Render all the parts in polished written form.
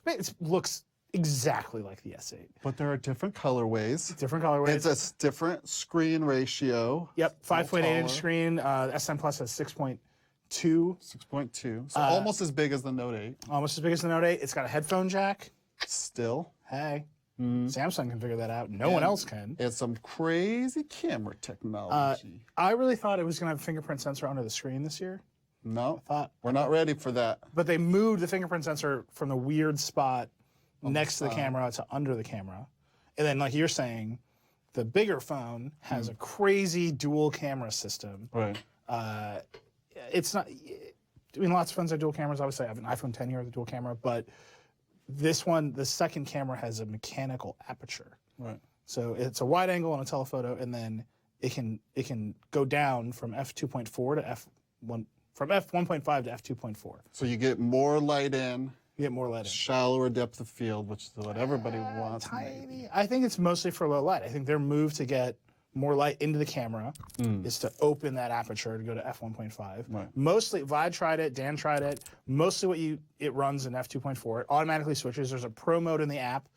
It looks exactly like the S8. But there are different colorways. Different colorways. It's a different screen ratio. Yep, 5.8-inch screen. S9 Plus has 6.2. 6.2. So almost as big as the Note 8. Almost as big as the Note 8. It's got a headphone jack. Still. Hey. Samsung can figure that out. No one else can. It's some crazy camera technology. I really thought it was going to have a fingerprint sensor under the screen this year. No, we're not ready for that. But they moved the fingerprint sensor from the weird spot next to the camera to under the camera. And then, like you're saying, the bigger phone has a crazy dual camera system. Right. It's not, I mean, lots of phones have dual cameras. Obviously, I have an iPhone 10 here with a dual camera, but this one, the second camera has a mechanical aperture. Right. So it's a wide angle and a telephoto, and then it can go down from f2.4 to f1, from f1.5 to f2.4. So you get more light in. You get more light in. Shallower depth of field, which is what everybody wants. Tiny. Maybe. I think it's mostly for low light. I think their move to get more light into the camera is to open that aperture to go to f1.5. Right. Mostly, Vlad tried it, Dan tried it. Mostly it runs in f2.4. It automatically switches. There's a pro mode in the app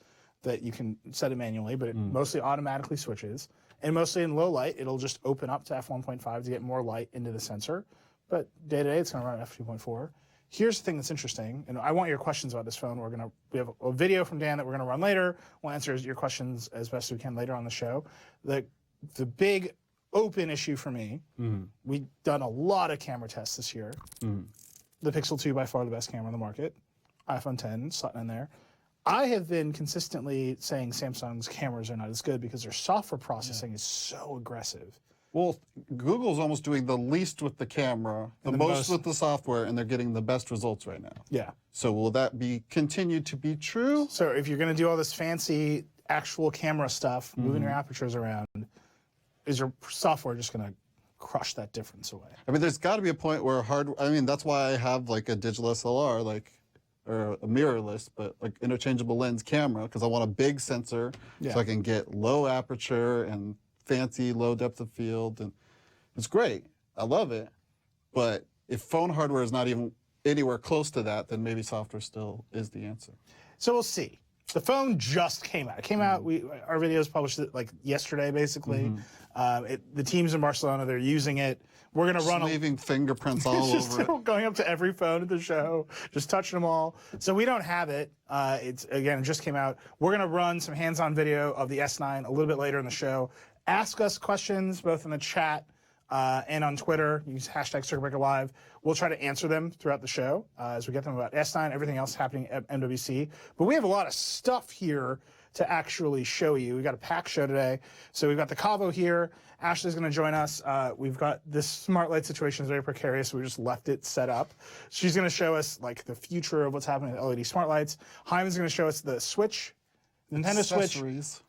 that you can set it manually, but it mostly automatically switches. And mostly in low light, it'll just open up to f1.5 to get more light into the sensor. But day to day, it's going to run at f2.4. Here's the thing that's interesting, and I want your questions about this phone. We have a video from Dan that we're going to run later. We'll answer your questions as best we can later on the show. The big open issue for me, we've done a lot of camera tests this year. The Pixel 2 by far the best camera on the market. iPhone 10 slotting in there. I have been consistently saying Samsung's cameras are not as good because their software processing is so aggressive. Well, Google's almost doing the least with the camera, the most with the software, and they're getting the best results right now. Yeah. So will that be continued to be true? So if you're going to do all this fancy actual camera stuff, moving your apertures around, is your software just going to crush that difference away? I mean, there's got to be a point where that's why I have like a digital SLR, or a mirrorless, but like interchangeable lens camera, because I want a big sensor so I can get low aperture and fancy low depth of field, and it's great. I love it. But if phone hardware is not even anywhere close to that, then maybe software still is the answer. So we'll see. The phone just came out. It came out, our videos published it like yesterday, basically. The team's in Barcelona, they're using it. We're going to run leaving fingerprints all over it. Going up to every phone at the show, just touching them all. So we don't have it. It just came out. We're going to run some hands-on video of the S9 a little bit later in the show. Ask us questions both in the chat and on Twitter. Use #CircuitBreakerLive. We'll try to answer them throughout the show as we get them about S9, everything else happening at MWC. But we have a lot of stuff here to actually show you. We've got a packed show today. So we've got the Caavo here. Ashley's going to join us. We've got this smart light situation is very precarious. We just left it set up. She's going to show us like the future of what's happening with LED smart lights. Hyman's going to show us the Switch. Nintendo Switch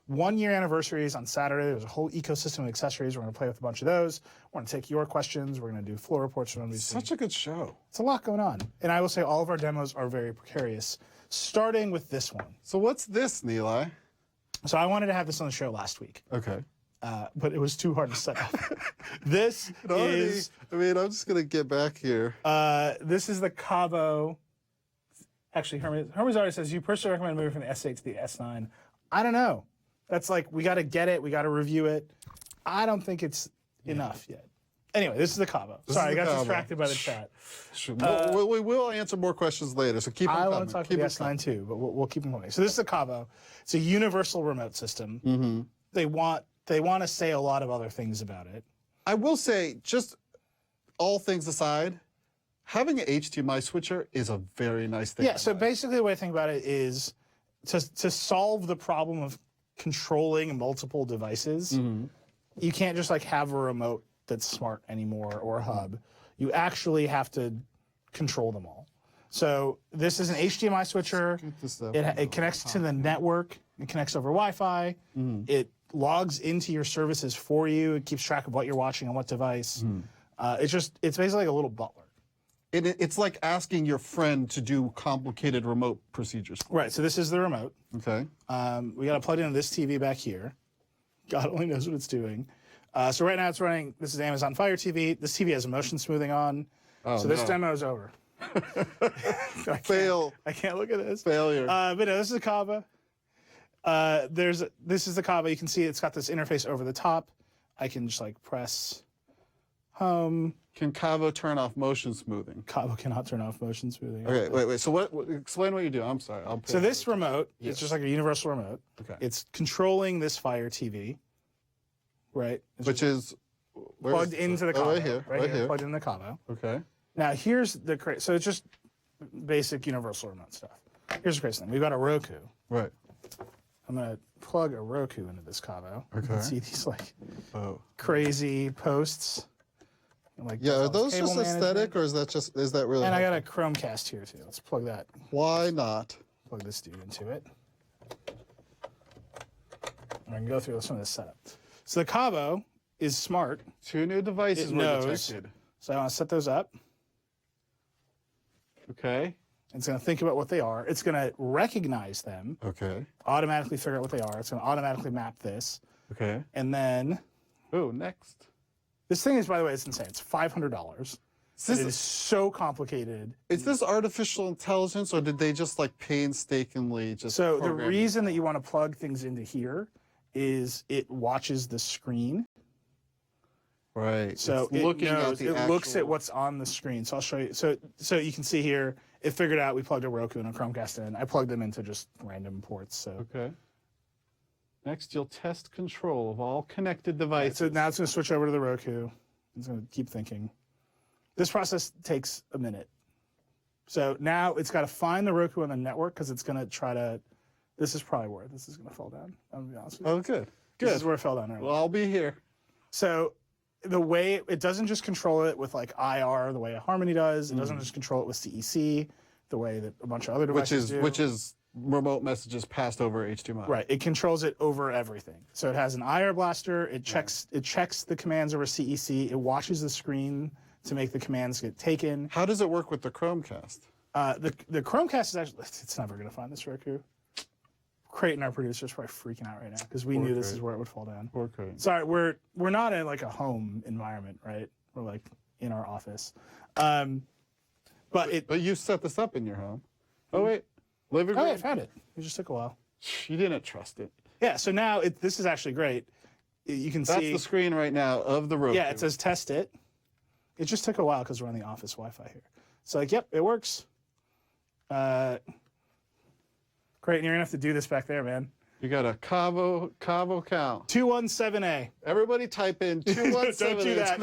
1-year anniversaries on Saturday. There's a whole ecosystem of accessories. We're going to play with a bunch of those. We're going to take your questions. We're going to do floor reports from NBC. Such a good show. It's a lot going on. And I will say all of our demos are very precarious, starting with this one. So what's this, Nilay? So I wanted to have this on the show last week. Okay. But it was too hard to set up. This is... I'm just going to get back here. This is the Caavo... Actually, Hermes already says, you personally recommend moving from the S8 to the S9. I don't know. That's like, we got to get it. We got to review it. I don't think it's enough yet. Anyway, this is the Caavo. Sorry, I got distracted by the chat. We will answer more questions later, so keep them coming. I want to talk about the S9 too, but we'll keep them going. So this is the Caavo. It's a universal remote system. They want to say a lot of other things about it. I will say, just all things aside, having an HDMI switcher is a very nice thing. Yeah, so basically the way I think about it is to solve the problem of controlling multiple devices, you can't just like have a remote that's smart anymore or a hub. You actually have to control them all. So this is an HDMI switcher. It connects to the network. It connects over Wi-Fi. It logs into your services for you. It keeps track of what you're watching on what device. It's basically like a little butler. It's like asking your friend to do complicated remote procedures. Right, so this is the remote. Okay. We got to plug it into this TV back here. God only knows what it's doing. So right now it's running, this is Amazon Fire TV. This TV has a motion smoothing on. So this demo is over. Fail. I can't look at this. Failure. But no, this is a Caavo. This is the Caavo. You can see it's got this interface over the top. I can just like press home. Can Caavo turn off motion smoothing? Caavo cannot turn off motion smoothing. Okay, wait. So what explain what you do. I'm sorry. So this remote, it's just like a universal remote. Okay. It's controlling this Fire TV, right? Which is plugged into the Caavo. Right here. Right here. Plugged in the Caavo. Okay. Now here's the so it's just basic universal remote stuff. Here's the crazy thing. We've got a Roku. Right. I'm gonna plug a Roku into this Caavo. Okay. You can see these like crazy posts. Like Yeah, are those cable just aesthetic, or is that really? And I got a Chromecast here too. Let's plug that. Why not? Plug this dude into it. I can go through some of this setup. So the Caavo is smart. 2 new devices were detected. So I want to set those up. Okay. It's going to think about what they are. It's going to recognize them. Okay. Automatically figure out what they are. It's going to automatically map this. Okay. And then. Oh, next. This thing is, by the way, it's insane. It's $500. It is so complicated. Is this artificial intelligence, or did they just like painstakingly just? So the reason that you want to plug things into here is it watches the screen. Right. So it's looking knows, at the it looks at what's on the screen. So I'll show you. So you can see here, it figured out we plugged a Roku and a Chromecast in. I plugged them into just random ports. So okay. Next, you'll test control of all connected devices. So now it's going to switch over to the Roku. It's going to keep thinking. This process takes a minute. So now it's got to find the Roku on the network because it's going to try to. This is probably where this is going to fall down. I'm going to be honest with you. Oh, good. This is where it fell down earlier. Well, I'll be here. So the way it doesn't just control it with like IR the way a Harmony does. It doesn't just control it with CEC the way that a bunch of other devices do. Which is remote messages passed over HDMI. Right. It controls it over everything. So it has an IR blaster. It checks the commands over CEC. It watches the screen to make the commands get taken. How does it work with the Chromecast? The Chromecast is actually it's never going to find this Roku. Creighton, our producer, is probably freaking out right now because we knew this is where it would fall down. Poor Creighton. Sorry, we're not in like a home environment, right? We're like in our office. But you set this up in your home. Oh wait, living room. Oh, yeah, I found it. It just took a while. You didn't trust it. Yeah. So now this is actually great. You can see. That's the screen right now of the Roku. Yeah, it says test it. It just took a while because we're on the office Wi-Fi here. So like, yep, it works. Creighton, you're gonna have to do this back there, man. You got a Caavo count. 217A. Everybody type in 217. Don't do that.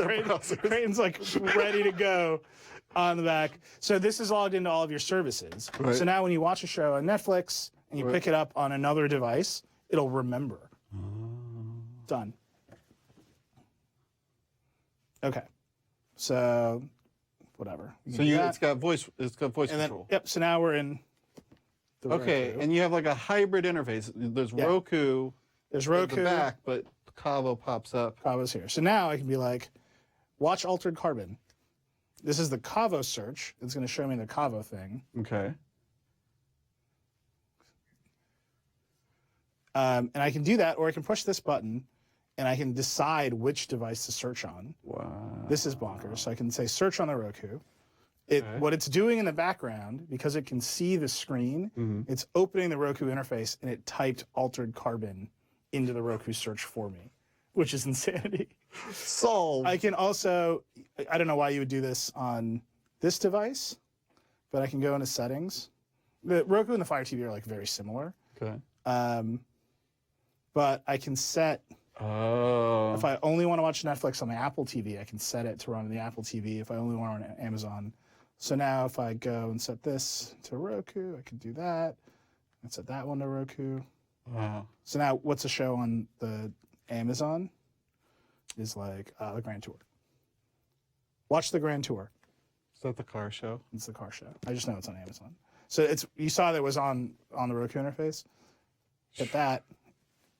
Creighton's like ready to go on the back. So this is logged into all of your services. Right. So now when you watch a show on Netflix and you pick it up on another device, it'll remember. Done. Okay. So whatever. So it's got voice control. Yep. So now we're in. Okay, Roku. and you have like a hybrid interface. There's Roku. There's Roku. At the back, but Caavo pops up. Caavo's here. So now I can be like, watch Altered Carbon. This is the Caavo search. It's going to show me the Caavo thing. Okay. And I can do that, or I can push this button, and I can decide which device to search on. Wow. This is bonkers. So I can say search on the Roku. What it's doing in the background, because it can see the screen, it's opening the Roku interface, and it typed Altered Carbon into the Roku search for me, which is insanity. Solved. I can also, I don't know why you would do this on this device, but I can go into settings. The Roku and the Fire TV are like very similar. Okay. But I can set, Oh. if I only want to watch Netflix on the Apple TV, I can set it to run on the Apple TV. If I only want to run on Amazon. So now if I go and set this to Roku, I can do that. And set that one to Roku. Wow. So now what's a show on the Amazon is like the Grand Tour. Watch the Grand Tour. Is that the car show? It's the car show. I just know it's on Amazon. So you saw that it was on the Roku interface. Hit that.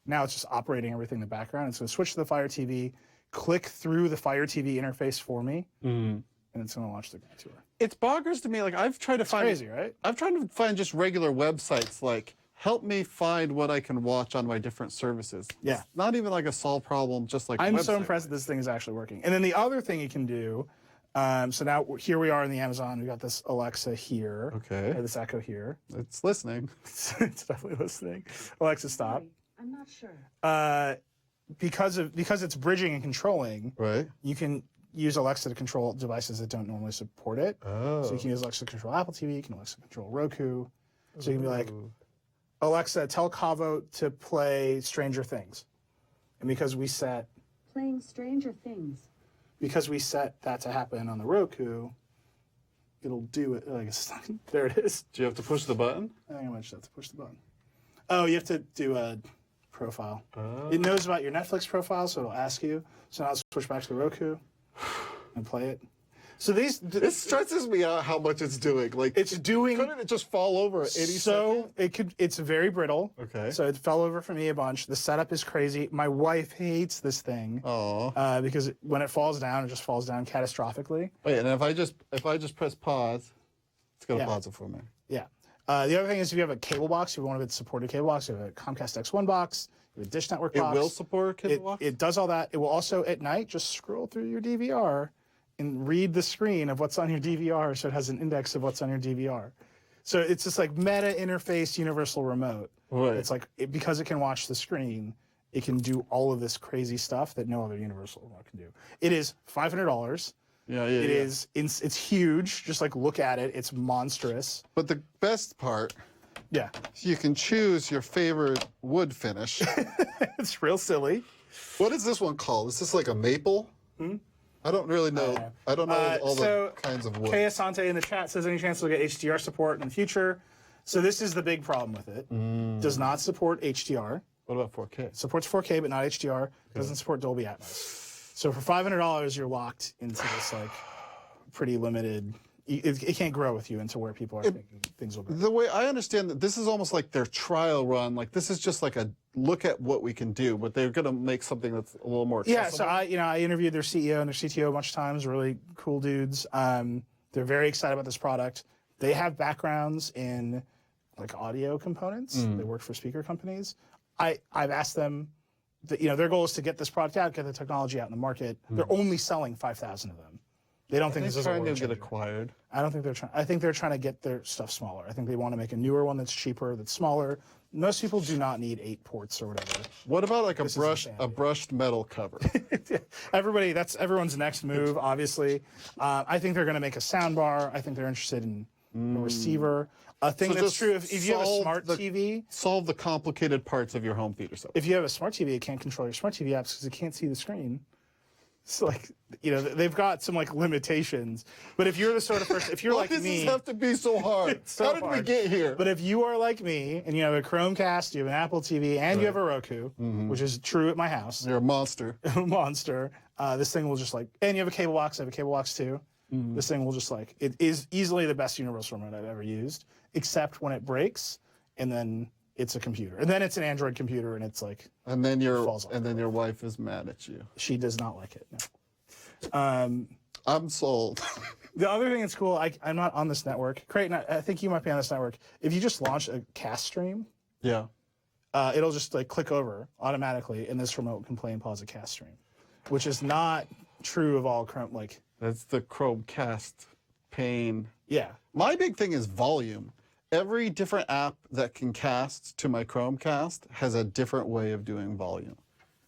Now it's just operating everything in the background. It's going to switch to the Fire TV, click through the Fire TV interface for me, and it's going to watch the Grand Tour. It's bonkers to me. Like I've tried to find crazy, right? I've tried to find just regular websites like help me find what I can watch on my different services. Yeah. It's not even like a solved problem, just like I'm so website. impressed that this thing is actually working. And then the other thing you can do So now here we are in the Amazon. We got this Alexa here. Okay. Or this Echo here. It's listening. It's definitely listening. Alexa, stop. Sorry, I'm not sure. Because it's bridging and controlling, Right. you can use Alexa to control devices that don't normally support it. Oh. So you can use Alexa to control Apple TV, you can Alexa control Roku. So you can be like, Alexa, tell Caavo to play Stranger Things. And because we set Playing Stranger Things. that to happen on the Roku, it'll do it. Like there it is. Do you have to push the button? I think I might just have to push the button. Oh, you have to do a profile. Oh. It knows about your Netflix profile, so it'll ask you. So now I'll switch back to the Roku and play it. So It stresses me out how much it's doing. Like it's doing. Couldn't it just fall over at 80 seconds? It's very brittle. Okay. So it fell over for me a bunch. The setup is crazy. My wife hates this thing. Oh. Because when it falls down, it just falls down catastrophically. Wait, and if I just press pause, it's gonna Yeah. pause it for me. Yeah. The other thing is if you have a cable box, you have one of its supported cable box, you have a Comcast X1 box, you have a Dish Network box. It will support cable box? It does all that. It will also at night just scroll through your DVR and read the screen of what's on your DVR, so it has an index of what's on your DVR. So it's this like meta interface universal remote. Right. It's like because it can watch the screen, it can do all of this crazy stuff that no other universal remote can do. It is $500. Yeah. It is. It's huge. Just like look at it. It's monstrous. But the best part, Yeah. you can choose your favorite wood finish. It's real silly. What is this one called? Is this like a maple? I don't really know. I don't know all so the kinds of wood. Kay Asante in the chat says any chance we'll get HDR support in the future. So this is the big problem with it. Does not support HDR. What about 4K? Supports 4K but not HDR. Doesn't support Dolby Atmos. So for $500 you're locked into this like pretty limited. It can't grow with you into where people are thinking things will go. The way I understand that, this is almost like their trial run. Like this is just like a look at what we can do, but they're going to make something that's a little more accessible. Yeah, so I interviewed their CEO and their CTO a bunch of times. Really cool dudes. They're very excited about this product. They have backgrounds in like audio components. They work for speaker companies. I've asked them that, their goal is to get this product out, get the technology out in the market. They're only selling 5,000 of them. They don't think this is a trying world to get changer. acquired. I don't think they're trying. I think they're trying to get their stuff smaller. I think they want to make a newer one that's cheaper, that's smaller. Most people do not need 8 ports or whatever. What about like is a brushed metal cover? That's everyone's next move, obviously. I think they're going to make a sound bar. I think they're interested in a receiver. A thing So that's just true, if you have a solve smart TV, Solve the complicated parts of your home theater setup. if you have a smart TV, it can't control your smart TV apps because it can't see the screen. It's like, they've got some like limitations. But if you're the sort of person, if you're Why like does me, this have to be so hard? It's so How did we hard. get here? But if you are like me and you have a Chromecast, you have an Apple TV, and you have a Roku, which is true at my house, You're a monster. monster, this thing will just like, and you have a cable box, I have a cable box too. This thing will just like, it is easily the best universal remote I've ever used, except when it breaks, and then it's a computer. And then it's an Android computer, and it's like, And then Falls off. your wife is mad at you. she does not like it. No. I'm sold. The other thing that's cool, I'm not on this network. Creighton, I think you might be on this network. If you just launch a cast stream, Yeah. it'll just like click over automatically, and this remote can play and pause a cast stream, which is not true of all Chrome. Like, That's the Chromecast pain. yeah, My big thing is volume. Every different app that can cast to my Chromecast has a different way of doing volume.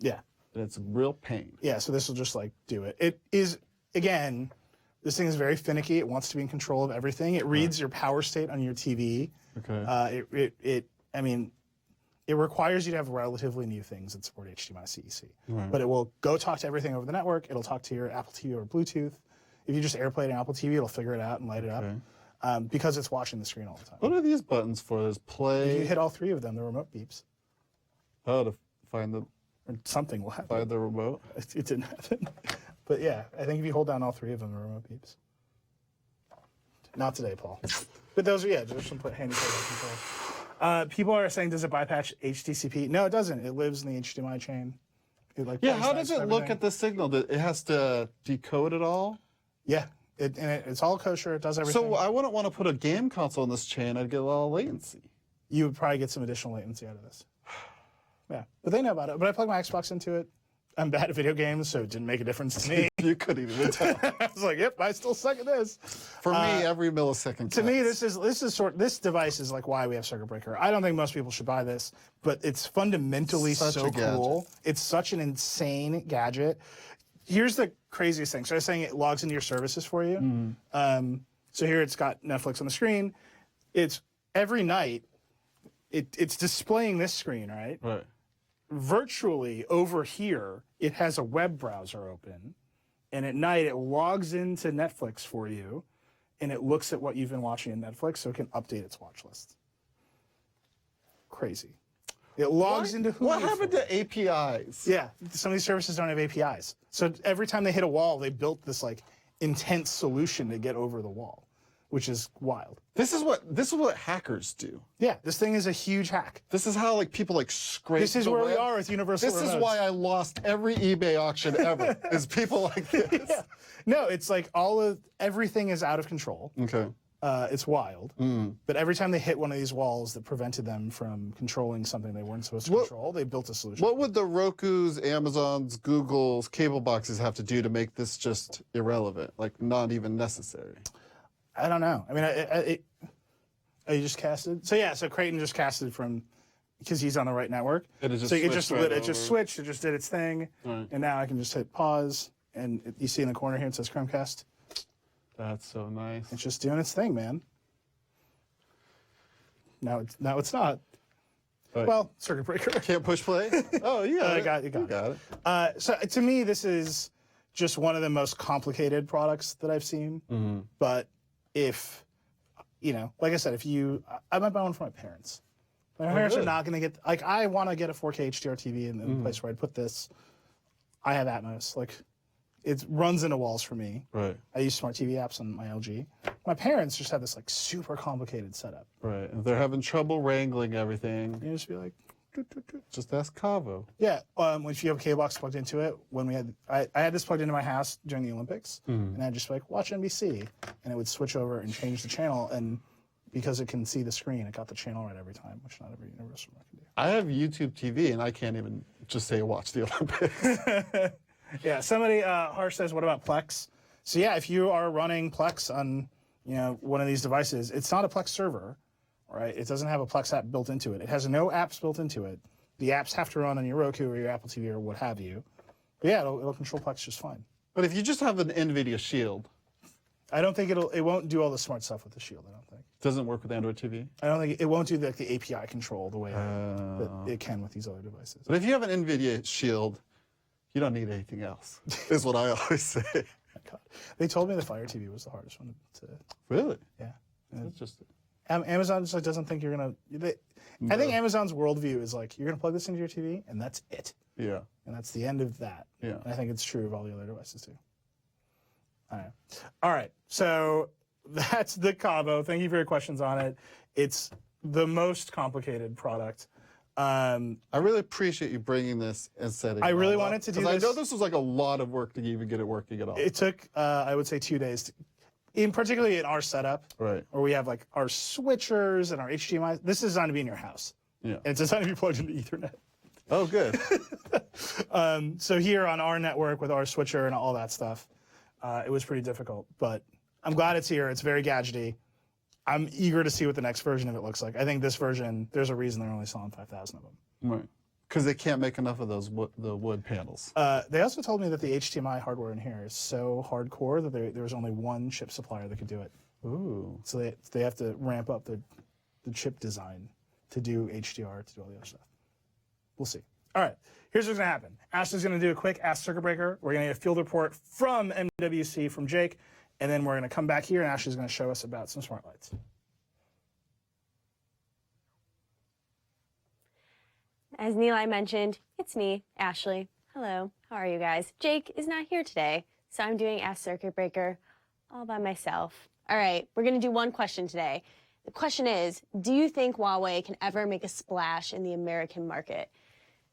yeah, And it's a real pain. yeah. So this will just like do it. It is, again, this thing is very finicky. It wants to be in control of everything. It reads your power state on your TV. Okay. It requires you to have relatively new things that support HDMI CEC. But it will go talk to everything over the network. It'll talk to your Apple TV over Bluetooth. If you just AirPlay an Apple TV, it'll figure it out and light it up because it's watching the screen all the time. What are these buttons for? There's If you play. hit all 3 of them, the remote beeps. Oh, to find the Or something will happen. remote. It didn't happen. But yeah, I think if you hold down all 3 of them, the remote beeps. Not today, Paul. But those are, there's some handy control. People are saying, does it bypass HDCP? No, it doesn't. It lives in the HDMI chain. It, like, Yeah, plays how nice does it with look everything. at the signal? It has to decode it all? Yeah, it's all kosher. It does everything. So I wouldn't want to put a game console in this chain. I'd get a lot of latency. You would probably get some additional latency out of this. Yeah, but they know about it. But I plug my Xbox into it. I'm bad at video games, so it didn't make a difference to me. You couldn't even tell. I was like, yep, I still suck at this. For me, every millisecond To me, counts. this device is like why we have circuit breaker. I don't think most people should buy this, but it's fundamentally Such so a gadget. cool. It's such an insane gadget. Here's the craziest thing. So I was saying it logs into your services for you. So here it's got Netflix on the screen. It's every night. It's displaying this screen, right? Right. Virtually over here, it has a web browser open, and at night it logs into Netflix for you, and it looks at what you've been watching in Netflix, so it can update its watch list. Crazy. It logs into Hulu. What happened to APIs? Yeah, some of these services don't have APIs. So every time they hit a wall, they built this like intense solution to get over the wall, which is wild. This is what hackers do. Yeah, this thing is a huge hack. This is how like people like scrape. This is the where we web. are with universal This is remotes. why I lost every eBay auction ever. Is people like this. Yeah. No, it's like everything is out of control. Okay. It's wild. But every time they hit one of these walls that prevented them from controlling something they weren't supposed to control, they built a solution. What would the Roku's, Amazon's, Google's cable boxes have to do to make this just irrelevant, like not even necessary? I don't know. I mean, you just casted? So yeah, so Creighton just casted from, because he's on the right network. It just so it switched just right it just over. switched. It just did its thing, Right. and now I can just hit pause, and you see in the corner here it says Chromecast. That's so nice. It's just doing its thing, man. Now it's not. Right. Well, circuit breaker. Can't push play? Oh, yeah. You got it. So to me, this is just one of the most complicated products that I've seen. Mm-hmm. But if, like I said, I might buy one for my parents. My parents really? are not going to get, like, I want to get a 4K HDR TV in the place where I'd put this. I have Atmos. Like, it runs into walls for me. Right. I use smart TV apps on my LG. My parents just have this, like, super complicated setup. Right. If they're having trouble wrangling everything, You just be like, doot, doot, doot. just ask Caavo. Yeah, if you have a cable box plugged into it, when I had this plugged into my house during the Olympics, and I'd just be like, watch NBC, and it would switch over and change the channel, and because it can see the screen, it got the channel right every time, which not every universal remote can do. I have YouTube TV, and I can't even just say watch the Olympics. Yeah, somebody, Harsh says, what about Plex? So yeah, if you are running Plex on, one of these devices, it's not a Plex server, right? It doesn't have a Plex app built into it. It has no apps built into it. The apps have to run on your Roku or your Apple TV or what have you. But yeah, it'll control Plex just fine. But if you just have an NVIDIA Shield, I don't think it won't do all the smart stuff with the Shield, I don't think. it doesn't work with Android TV. I don't think it won't do the API control the way that it can with these other devices. But if you have an NVIDIA Shield, you don't need anything else, is what I always say. God. They told me the Fire TV was the hardest one to. Really? Yeah. That's just Amazon just like doesn't think you're gonna. I think Amazon's worldview is like you're gonna plug this into your TV and that's it, yeah. and that's the end of that. Yeah. And I think it's true of all the other devices too. All right. All right. So that's the Caavo. Thank you for your questions on it. It's the most complicated product. I really appreciate you bringing this and setting. I it really all wanted up, to do 'cause I this. know this was like a lot of work to even get it working at all. It took, I would say, 2 days, particularly in our setup, Right. where we have like our switchers and our HDMI. This is designed to be in your house. Yeah. And it's designed to be plugged into Ethernet. Oh, good. So here on our network with our switcher and all that stuff, it was pretty difficult. But I'm glad it's here. It's very gadgety. I'm eager to see what the next version of it looks like. I think this version, there's a reason they're only selling 5,000 of them. Right. Because they can't make enough of those the wood panels. They also told me that the HDMI hardware in here is so hardcore that there was only one chip supplier that could do it. Ooh. So they have to ramp up the chip design to do HDR, to do all the other stuff. We'll see. All right, here's what's going to happen. Ashley's going to do a quick Ask Circuit Breaker. We're going to get a field report from MWC from Jake, and then we're going to come back here, and Ashley's going to show us about some smart lights. As Neeli mentioned, it's me, Ashley. Hello, how are you guys? Jake is not here today, so I'm doing Ask Circuit Breaker all by myself. All right, we're gonna do one question today. The question is, do you think Huawei can ever make a splash in the American market?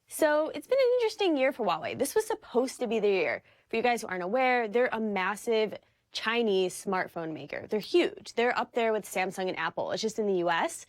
So it's been an interesting year for Huawei. This was supposed to be the year. For you guys who aren't aware, they're a massive Chinese smartphone maker. They're huge. They're up there with Samsung and Apple. It's just in the US,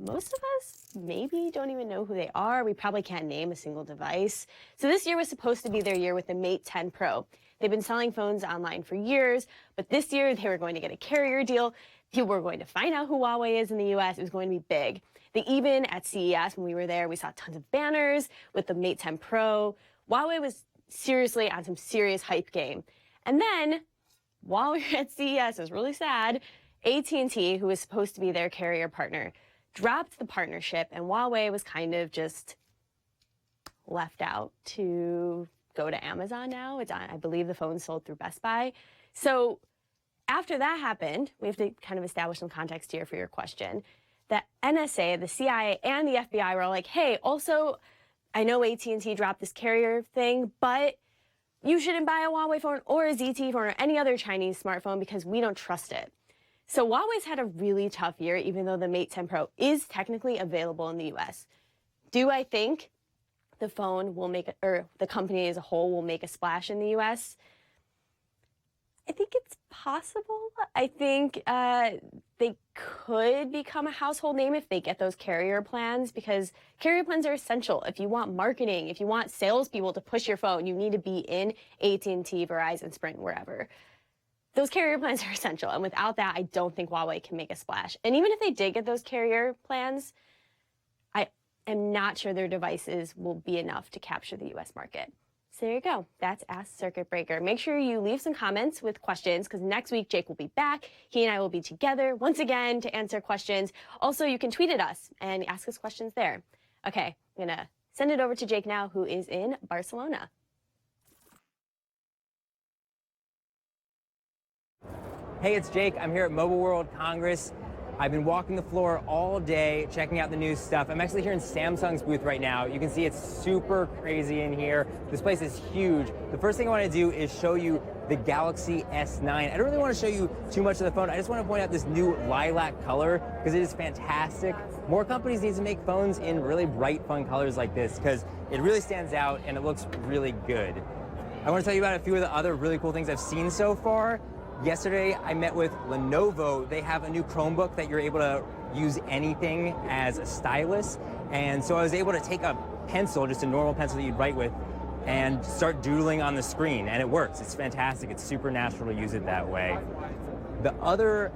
most of us maybe don't even know who they are. We probably can't name a single device. So this year was supposed to be their year with the Mate 10 Pro. They've been selling phones online for years, but this year they were going to get a carrier deal. People were going to find out who Huawei is in the US. It was going to be big. They even, at CES, when we were there, we saw tons of banners with the Mate 10 Pro. Huawei was seriously on some serious hype game. And then, while we were at CES, it was really sad, AT&T, who was supposed to be their carrier partner, dropped the partnership, and Huawei was kind of just left out to go to Amazon now. It's on, I believe the phone sold through Best Buy. So after that happened, we have to kind of establish some context here for your question. The NSA, the CIA, and the FBI were all like, hey, also, I know AT&T dropped this carrier thing, but you shouldn't buy a Huawei phone or a ZTE phone or any other Chinese smartphone because we don't trust it. So Huawei's had a really tough year, even though the Mate 10 Pro is technically available in the US. Do I think the phone will make, or the company as a whole will make a splash in the US? I think it's possible. I think they could become a household name if they get those carrier plans, because carrier plans are essential. If you want marketing, if you want salespeople to push your phone, you need to be in AT&T, Verizon, Sprint, wherever. Those carrier plans are essential, and without that, I don't think Huawei can make a splash. And even if they did get those carrier plans, I am not sure their devices will be enough to capture the US market. So there you go. That's Ask Circuit Breaker. Make sure you leave some comments with questions, because next week Jake will be back. He and I will be together once again to answer questions. Also, you can tweet at us and ask us questions there. Okay, I'm going to send it over to Jake now, who is in Barcelona. Hey, it's Jake. I'm here at Mobile World Congress. I've been walking the floor all day, checking out the new stuff. I'm actually here in Samsung's booth right now. You can see it's super crazy in here. This place is huge. The first thing I want to do is show you the Galaxy S9. I don't really want to show you too much of the phone. I just want to point out this new lilac color because it is fantastic. More companies need to make phones in really bright, fun colors like this because it really stands out and it looks really good. I want to tell you about a few of the other really cool things I've seen so far. Yesterday, I met with Lenovo. They have a new Chromebook that you're able to use anything as a stylus. And so I was able to take a pencil, just a normal pencil that you'd write with, and start doodling on the screen. And it works. It's fantastic. It's super natural to use it that way. The other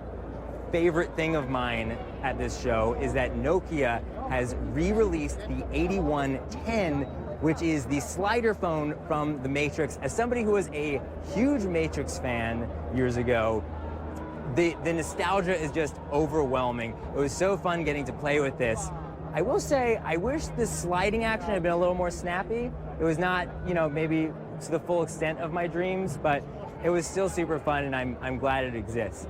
favorite thing of mine at this show is that Nokia has re-released the 8110, which is the slider phone from the Matrix. As somebody who was a huge Matrix fan years ago, the nostalgia is just overwhelming. It was so fun getting to play with this. I will say, I wish the sliding action had been a little more snappy. It was not, you know, maybe to the full extent of my dreams, but it was still super fun, and I'm glad it exists.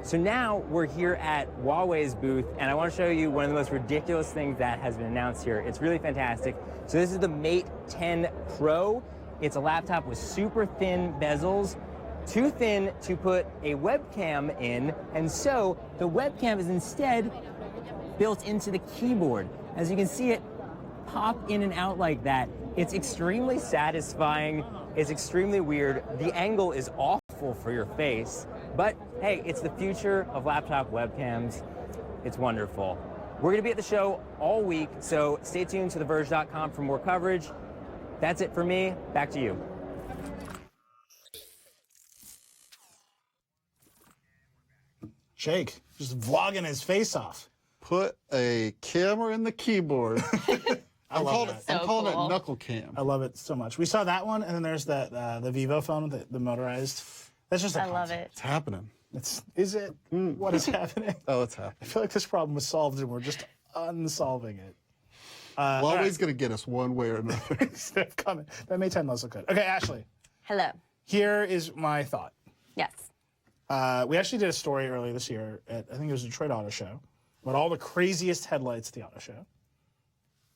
So now we're here at Huawei's booth, and I want to show you one of the most ridiculous things that has been announced here. It's really fantastic. So this is the Mate 10 Pro. It's a laptop with super thin bezels, too thin to put a webcam in, and so the webcam is instead built into the keyboard. As you can see it pop in and out like that. It's extremely satisfying. It's extremely weird. The angle is awful for your face. But hey, it's the future of laptop webcams. It's wonderful. We're going to be at the show all week, so stay tuned to TheVerge.com for more coverage. That's it for me. Back to you. Jake, just vlogging his face off. Put a camera in the keyboard. I love that. I'm calling cool. it knuckle cam. I love it so much. We saw that one, and then there's that the Vivo phone, the motorized. That's just a I love concept. it. It's happening. Is it? What is happening? Oh, it's happening. I feel like this problem was solved, and we're just unsolving it. Huawei's going to get us one way or another. They're coming. That Mate 10 does look good. Okay, Ashley, Hello. here is my thought. Yes. We actually did a story earlier this year at, I think it was Detroit Auto Show, about all the craziest headlights at the auto show.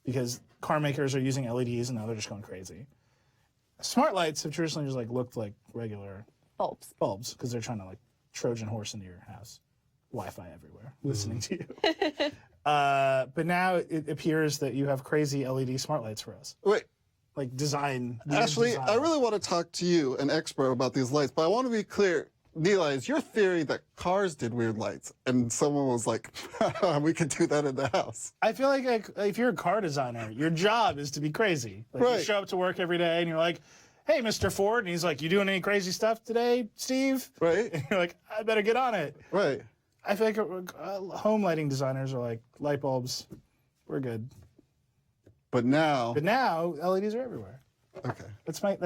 Because car makers are using LEDs and now they're just going crazy. Smart lights have traditionally just like looked like regular bulbs because they're trying to like Trojan horse into your house. Wi-Fi everywhere, listening to you. But now it appears that you have crazy LED smart lights for us. Wait, Like design. Ashley, design. I really want to talk to you, an expert, about these lights, but I want to be clear. Neela, is your theory that cars did weird lights, and someone was like, we could do that in the house? I feel like if you're a car designer, your job is to be crazy. Like, Right. You show up to work every day and you're like, hey, Mr. Ford. And he's like, you doing any crazy stuff today, Steve? Right. And you're like, I better get on it. Right. I feel like home lighting designers are like, light bulbs, we're good. But now, But now, LEDs are everywhere. okay. That's my.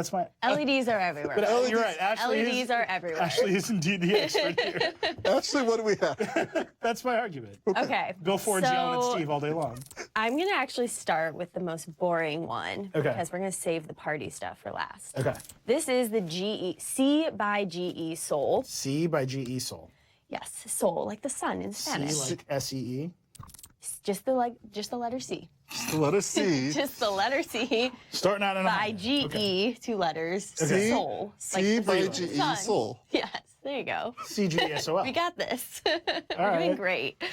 LEDs are everywhere. But you're right. Ashley LEDs are everywhere. Ashley is indeed the expert here. Actually, what do we have? That's my argument. Okay. Bill Ford's yelling at So Steve all day long. I'm gonna actually start with the most boring one Okay. because we're gonna save the party stuff for last. Okay. This is the C by GE Soul. C by GE Soul. Yes, Soul, like the sun in C Spanish. like SEE. Just the letter C. Let us see. Just the letter C Starting out in a by high. GE, Okay. 2 letters. C- Soul. C the by sun. GE Soul. Yes, there you go. CGSOL. We got this. All We're doing right. great.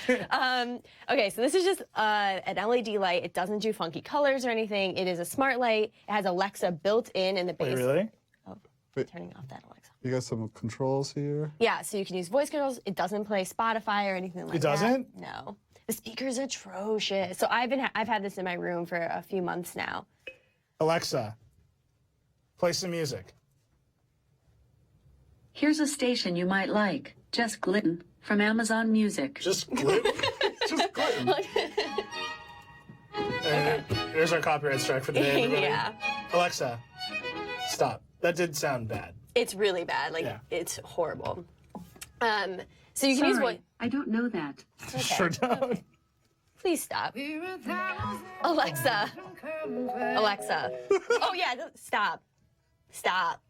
Okay, so this is just an LED light. It doesn't do funky colors or anything. It is a smart light. It has Alexa built in the base. Wait, really? Turning off that Alexa. You got some controls here. Yeah, so you can use voice controls. It doesn't play Spotify or anything like that. It doesn't? No. The speaker's atrocious. So I've had this in my room for a few months now. Alexa, play some music. Here's a station you might like. Just Glidden from Amazon Music. Just gluten. Just gluten. And there's our copyright strike for the day, everybody. Yeah. Alexa, stop. That did sound bad. It's really bad. Like, Yeah. it's horrible. So you can use voice. Sorry, I don't know that. Sure don't. Please stop. Alexa. Alexa. Oh, yeah, stop. Stop.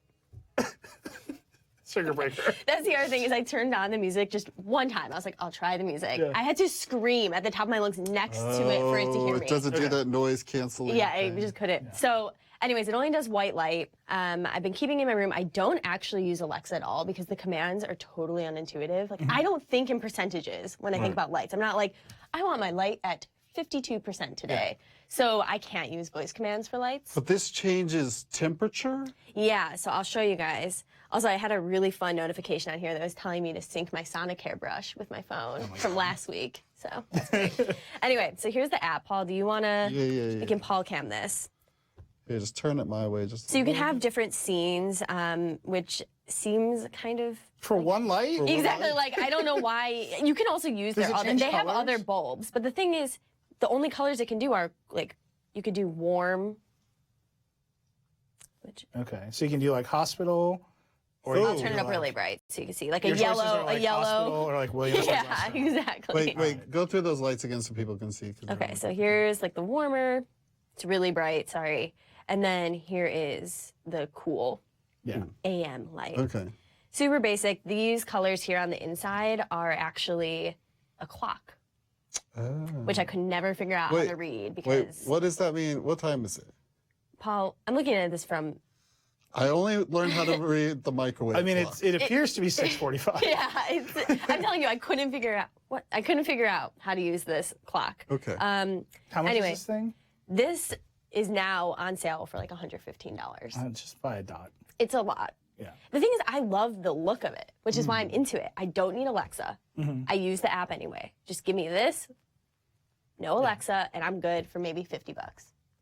Sugar breaker. That's the other thing is I turned on the music just one time. I was like, I'll try the music. Yeah. I had to scream at the top of my lungs next to it for it to hear Oh, me. it doesn't do Okay. that noise canceling. Yeah, I thing. just couldn't. So anyways, it only does white light. I've been keeping it in my room. I don't actually use Alexa at all because the commands are totally unintuitive. Like I don't think in percentages when I think about lights. I'm not like, I want my light at 52% today. So I can't use voice commands for lights. But this changes temperature? Yeah, so I'll show you guys. Also, I had a really fun notification on here that was telling me to sync my sonic hairbrush with my phone from last week. So that's great. Anyway, so here's the app. Paul, do you want to, Yeah. you can Paul cam this. Yeah, just turn it my way. Just So you can have different scenes, which seems kind of For one light? exactly like I don't know why. You can also use Does their it other. change They have colors? other bulbs, but the thing is, the only colors it can do are like you could do warm. Which Okay, so you can do like hospital, or you I'll can turn do, it up like- really bright so you can see like a Your choices yellow, are, like, a yellow. hospital or like Williams. Yeah, Restaurant. exactly. Wait, go through those lights again so people can see. 'cause Okay, they're- so here's like the warmer. It's really bright. Sorry, and then here is the cool Yeah. AM light. Okay. Super basic. These colors here on the inside are actually a clock, which I could never figure out how Wait, to read Wait, because what does that mean? What time is it? Paul, I'm looking at this from I only learned how to read the microwave. I mean, clock. it appears to be 6:45. yeah. I'm telling you, I couldn't figure out how to use this clock. Okay. How much Anyway. is this thing? This is now on sale for like $115. Just buy a dot. It's a lot. Yeah. The thing is, I love the look of it, which is why I'm into it. I don't need Alexa. Mm-hmm. I use the app anyway. Just give me this, no Alexa, and I'm good for maybe $50.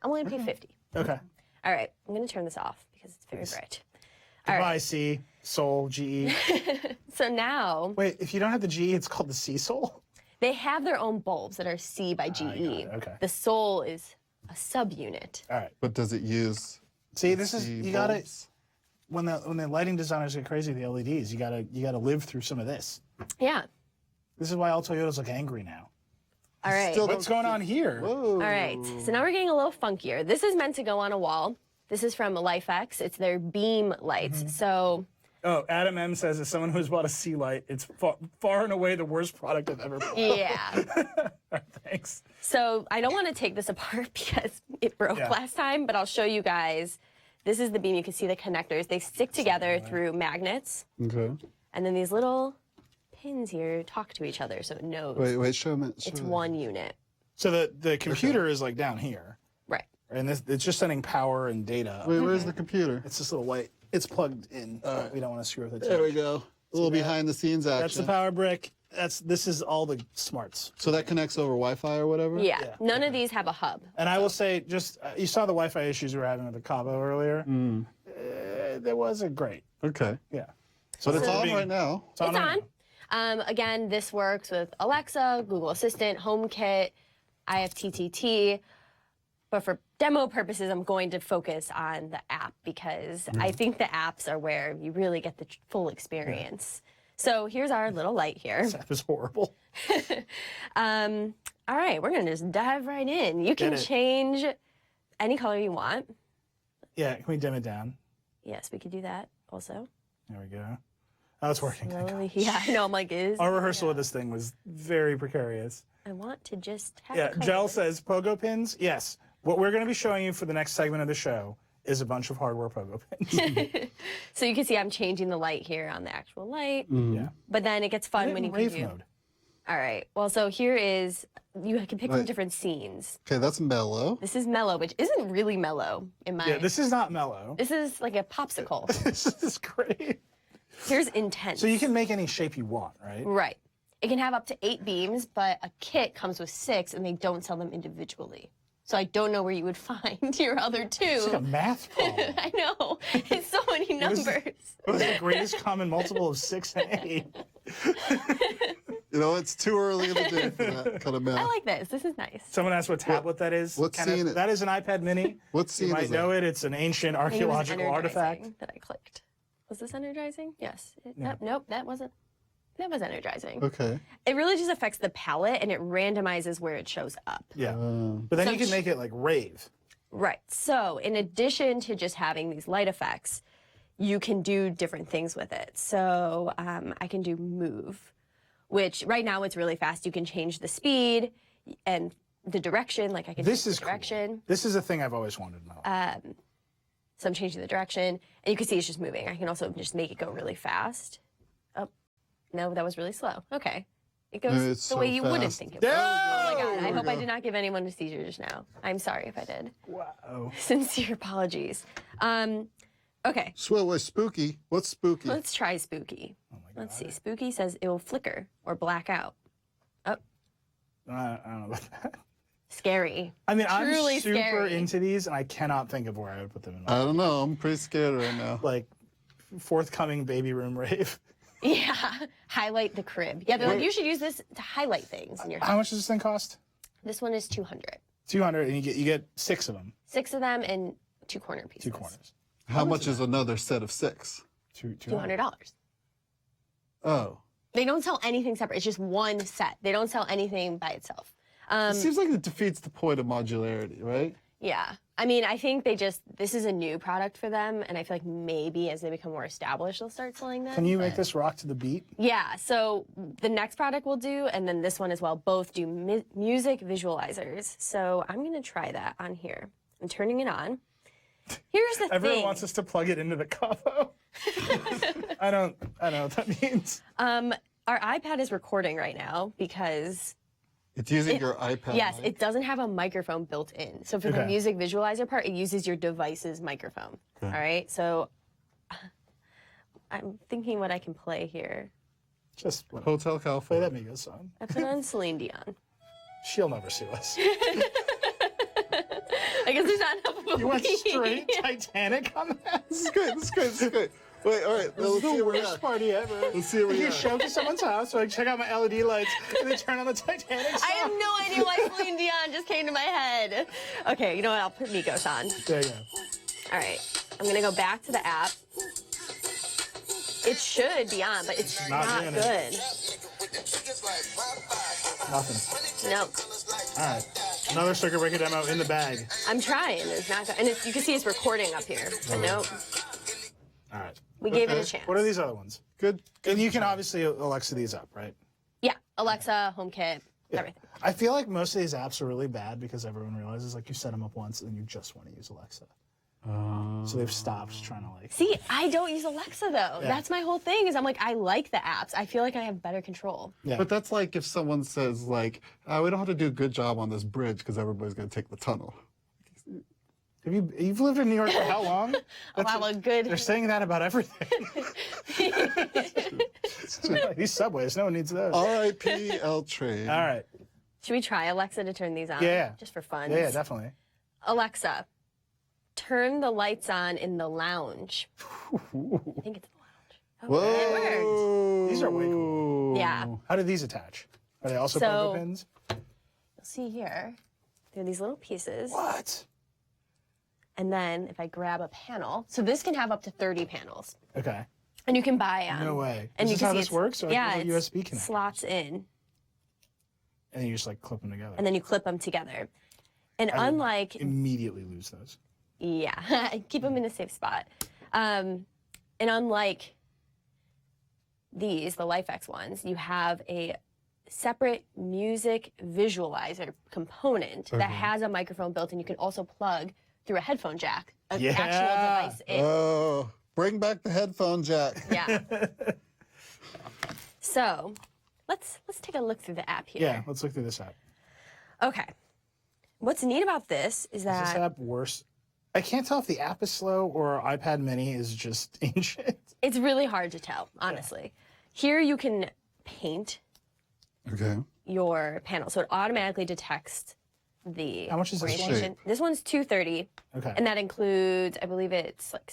I'm willing to pay 50. Okay. All right, I'm gonna turn this off because it's very bright. All Goodbye, right, C, Soul, GE. so now Wait, if you don't have the GE, it's called the C Soul? they have their own bulbs that are C by GE. it, okay. The Soul is a subunit. All right. But does it use? See, this is, the you gotta, bulbs? when the lighting designers get crazy with the LEDs, you gotta live through some of this. Yeah. This is why all Toyotas look angry now. All right. Still What's going on here? Whoa. All right, so now we're getting a little funkier. This is meant to go on a wall. This is from LifeX. It's their beam lights. Mm-hmm. So Oh, Adam M says, as someone who's bought a C light, it's far and away the worst product I've ever bought. yeah. Thanks. So I don't want to take this apart because it broke Yeah. last time, but I'll show you guys. This is the beam. You can see the connectors. They stick together through magnets. Okay. And then these little pins here talk to each other so it knows Wait, show me. it's one unit. So the computer is like down here, Right. and it's just sending power and data. Wait, where's the computer? It's this little white. It's plugged in. We don't want to screw with it. There we go. A little behind the scenes action. That's the power brick. This is all the smarts. So that connects over Wi-Fi or whatever? Yeah. None of these have a hub. And I will say, just you saw the Wi-Fi issues we were having with the Caavo earlier. That wasn't great. Okay. Yeah. But it's on right now. It's on. Again, this works with Alexa, Google Assistant, HomeKit, IFTTT. But for demo purposes, I'm going to focus on the app because I think the apps are where you really get the full experience. So here's our little light here. This app is horrible. All right, we're going to just dive right in. You can change any color you want. Yeah, can we dim it down? Yes, we could do that also. There we go. Oh, it's working. Thank Slowly. God. Yeah, I know. I'm like, Our rehearsal with this thing was very precarious. I want to just have Yeah, color. Jell says pogo pins. Yes. What we're going to be showing you for the next segment of the show is a bunch of hardware pogo pins. So you can see I'm changing the light here on the actual light. Yeah. But then it gets fun when you can rave do. mode. All right. Well, so here is, you can pick from different scenes. Okay, that's mellow. This is mellow, which isn't really mellow in my. Yeah, this is not mellow. This is like a popsicle. This is great. Here's intense. So you can make any shape you want, right? Right. It can have up to 8 beams, but a kit comes with 6, and they don't sell them individually. So I don't know where you would find your other 2. It's like a math problem. I know. It's so many numbers. What is the greatest common multiple of 6 and 8? You know, it's too early in the day for that kind of math. I like this. This is nice. Someone asked what tablet that is. what Kenneth, scene it- that is an iPad mini. What scene You might is know that? it. It's an ancient I think it was archaeological artifact. energizing that I clicked. Was this energizing? Yes. Nope, that wasn't. That was energizing. Okay. It really just affects the palette and it randomizes where it shows up. Yeah. But then So you can make it like rave. Right. So in addition to just having these light effects, you can do different things with it. So I can do move, which right now it's really fast. You can change the speed and the direction. Like I can This change is the direction. cool. This is a thing I've always wanted to know. So I'm changing the direction, and you can see it's just moving. I can also just make it go really fast. Oh, no, that was really slow. Okay. It goes It's the so way you wouldn't fast. think it would. Oh my God, I There we hope I go. did not give anyone a seizure just now. I'm sorry if I did. Wow. Sincere apologies. Okay, So wait, spooky. What's spooky? let's try spooky. Oh my God. Let's see. Spooky says it will flicker or black out. Oh, I don't know about that. scary. I mean, Truly I'm super scary. into these, and I cannot think of where I would put them in. I don't know. I'm pretty scared right now. Like, forthcoming baby room rave. Yeah, highlight the crib. Yeah, they're like, you should use this to highlight things in your house. How much does this thing cost? This one is 200. 200, and you get 6 of them. 6 of them and 2 corner pieces. 2 corners. How much is another set of 6? $200. Oh. They don't sell anything separate. It's just one set. They don't sell anything by itself. It seems like it defeats the point of modularity, right? Yeah. I mean, I think this is a new product for them, and I feel like maybe as they become more established, they'll start selling them. Can you make this rock to the beat? Yeah, so the next product we'll do, and then this one as well, both do music visualizers. So I'm going to try that on here. I'm turning it on. Here's the Everyone thing. wants us to plug it into the Caavo. I don't know what that means. Our iPad is recording right now because It's using your iPad. yes, mic. it doesn't have a microphone built in. So for the Okay. music visualizer part, it uses your device's microphone. All right, so I'm thinking what I can play here. Just Hotel play California. that Migos song. I put on Celine Dion. She'll never sue us. I guess there's not enough of a You went beat. straight Titanic on that? This is great. This is great. This is great. Wait, all right. This Let's is see the where we worst are. party ever. Let's see where we You are. show up to someone's house, so I check out my LED lights, and they turn on the Titanic song. I have no idea why Celine Dion just came to my head. Okay, you know what? I'll put Migos on. There you go. All right, I'm gonna go back to the app. It should be on, but it's Not not doing good. Nothing. No, All right. Another circuit breaker demo in the bag. I'm trying. It's not good. And you can see it's recording up here. But no, All right. we gave it a Okay. chance. What are these other ones? Good. And you can obviously Alexa these up, right? Yeah, Alexa, HomeKit, everything. I feel like most of these apps are really bad because everyone realizes like you set them up once and then you just want to use Alexa. So they've stopped trying to like. See, I don't use Alexa though. That's my whole thing. Is I'm like I like the apps. I feel like I have better control. Yeah. But that's like if someone says like, we don't have to do a good job on this bridge because everybody's going to take the tunnel. You've lived in New York for how long? Wow, a good. They're saying that about everything. These subways, no one needs those. R.I.P. L Train. All right. Should we try Alexa to turn these on? Yeah. Just for fun. Yeah, definitely. Alexa, turn the lights on in the lounge. I think it's the lounge. Whoa. It worked. These are way cool. Yeah. How do these attach? Are they also So- pogo pins? You'll see here, there are these little pieces. What? And then if I grab a panel, so this can have up to 30 panels. Okay. And you can buy No way. And Is you this can how see this it's- works? Or yeah, like a it's USB connect? slots in, And then you just like clip them together. and then you clip them together. And I would unlike, immediately lose those. yeah, keep them in a safe spot. And unlike these, the LifeX ones, you have a separate music visualizer component that has a microphone built in. You can also plug through a headphone jack, an Yeah. actual device in. Oh, bring back the headphone jack. Yeah. So let's take a look through the app here. Yeah, let's look through this app. Okay. What's neat about this is Is that this app worse? I can't tell if the app is slow or our iPad mini is just ancient. it's really hard to tell, honestly. Here you can paint Okay. your panel, so it automatically detects the How much is this one? orientation. This one's $230, Okay. and that includes, I believe it's like,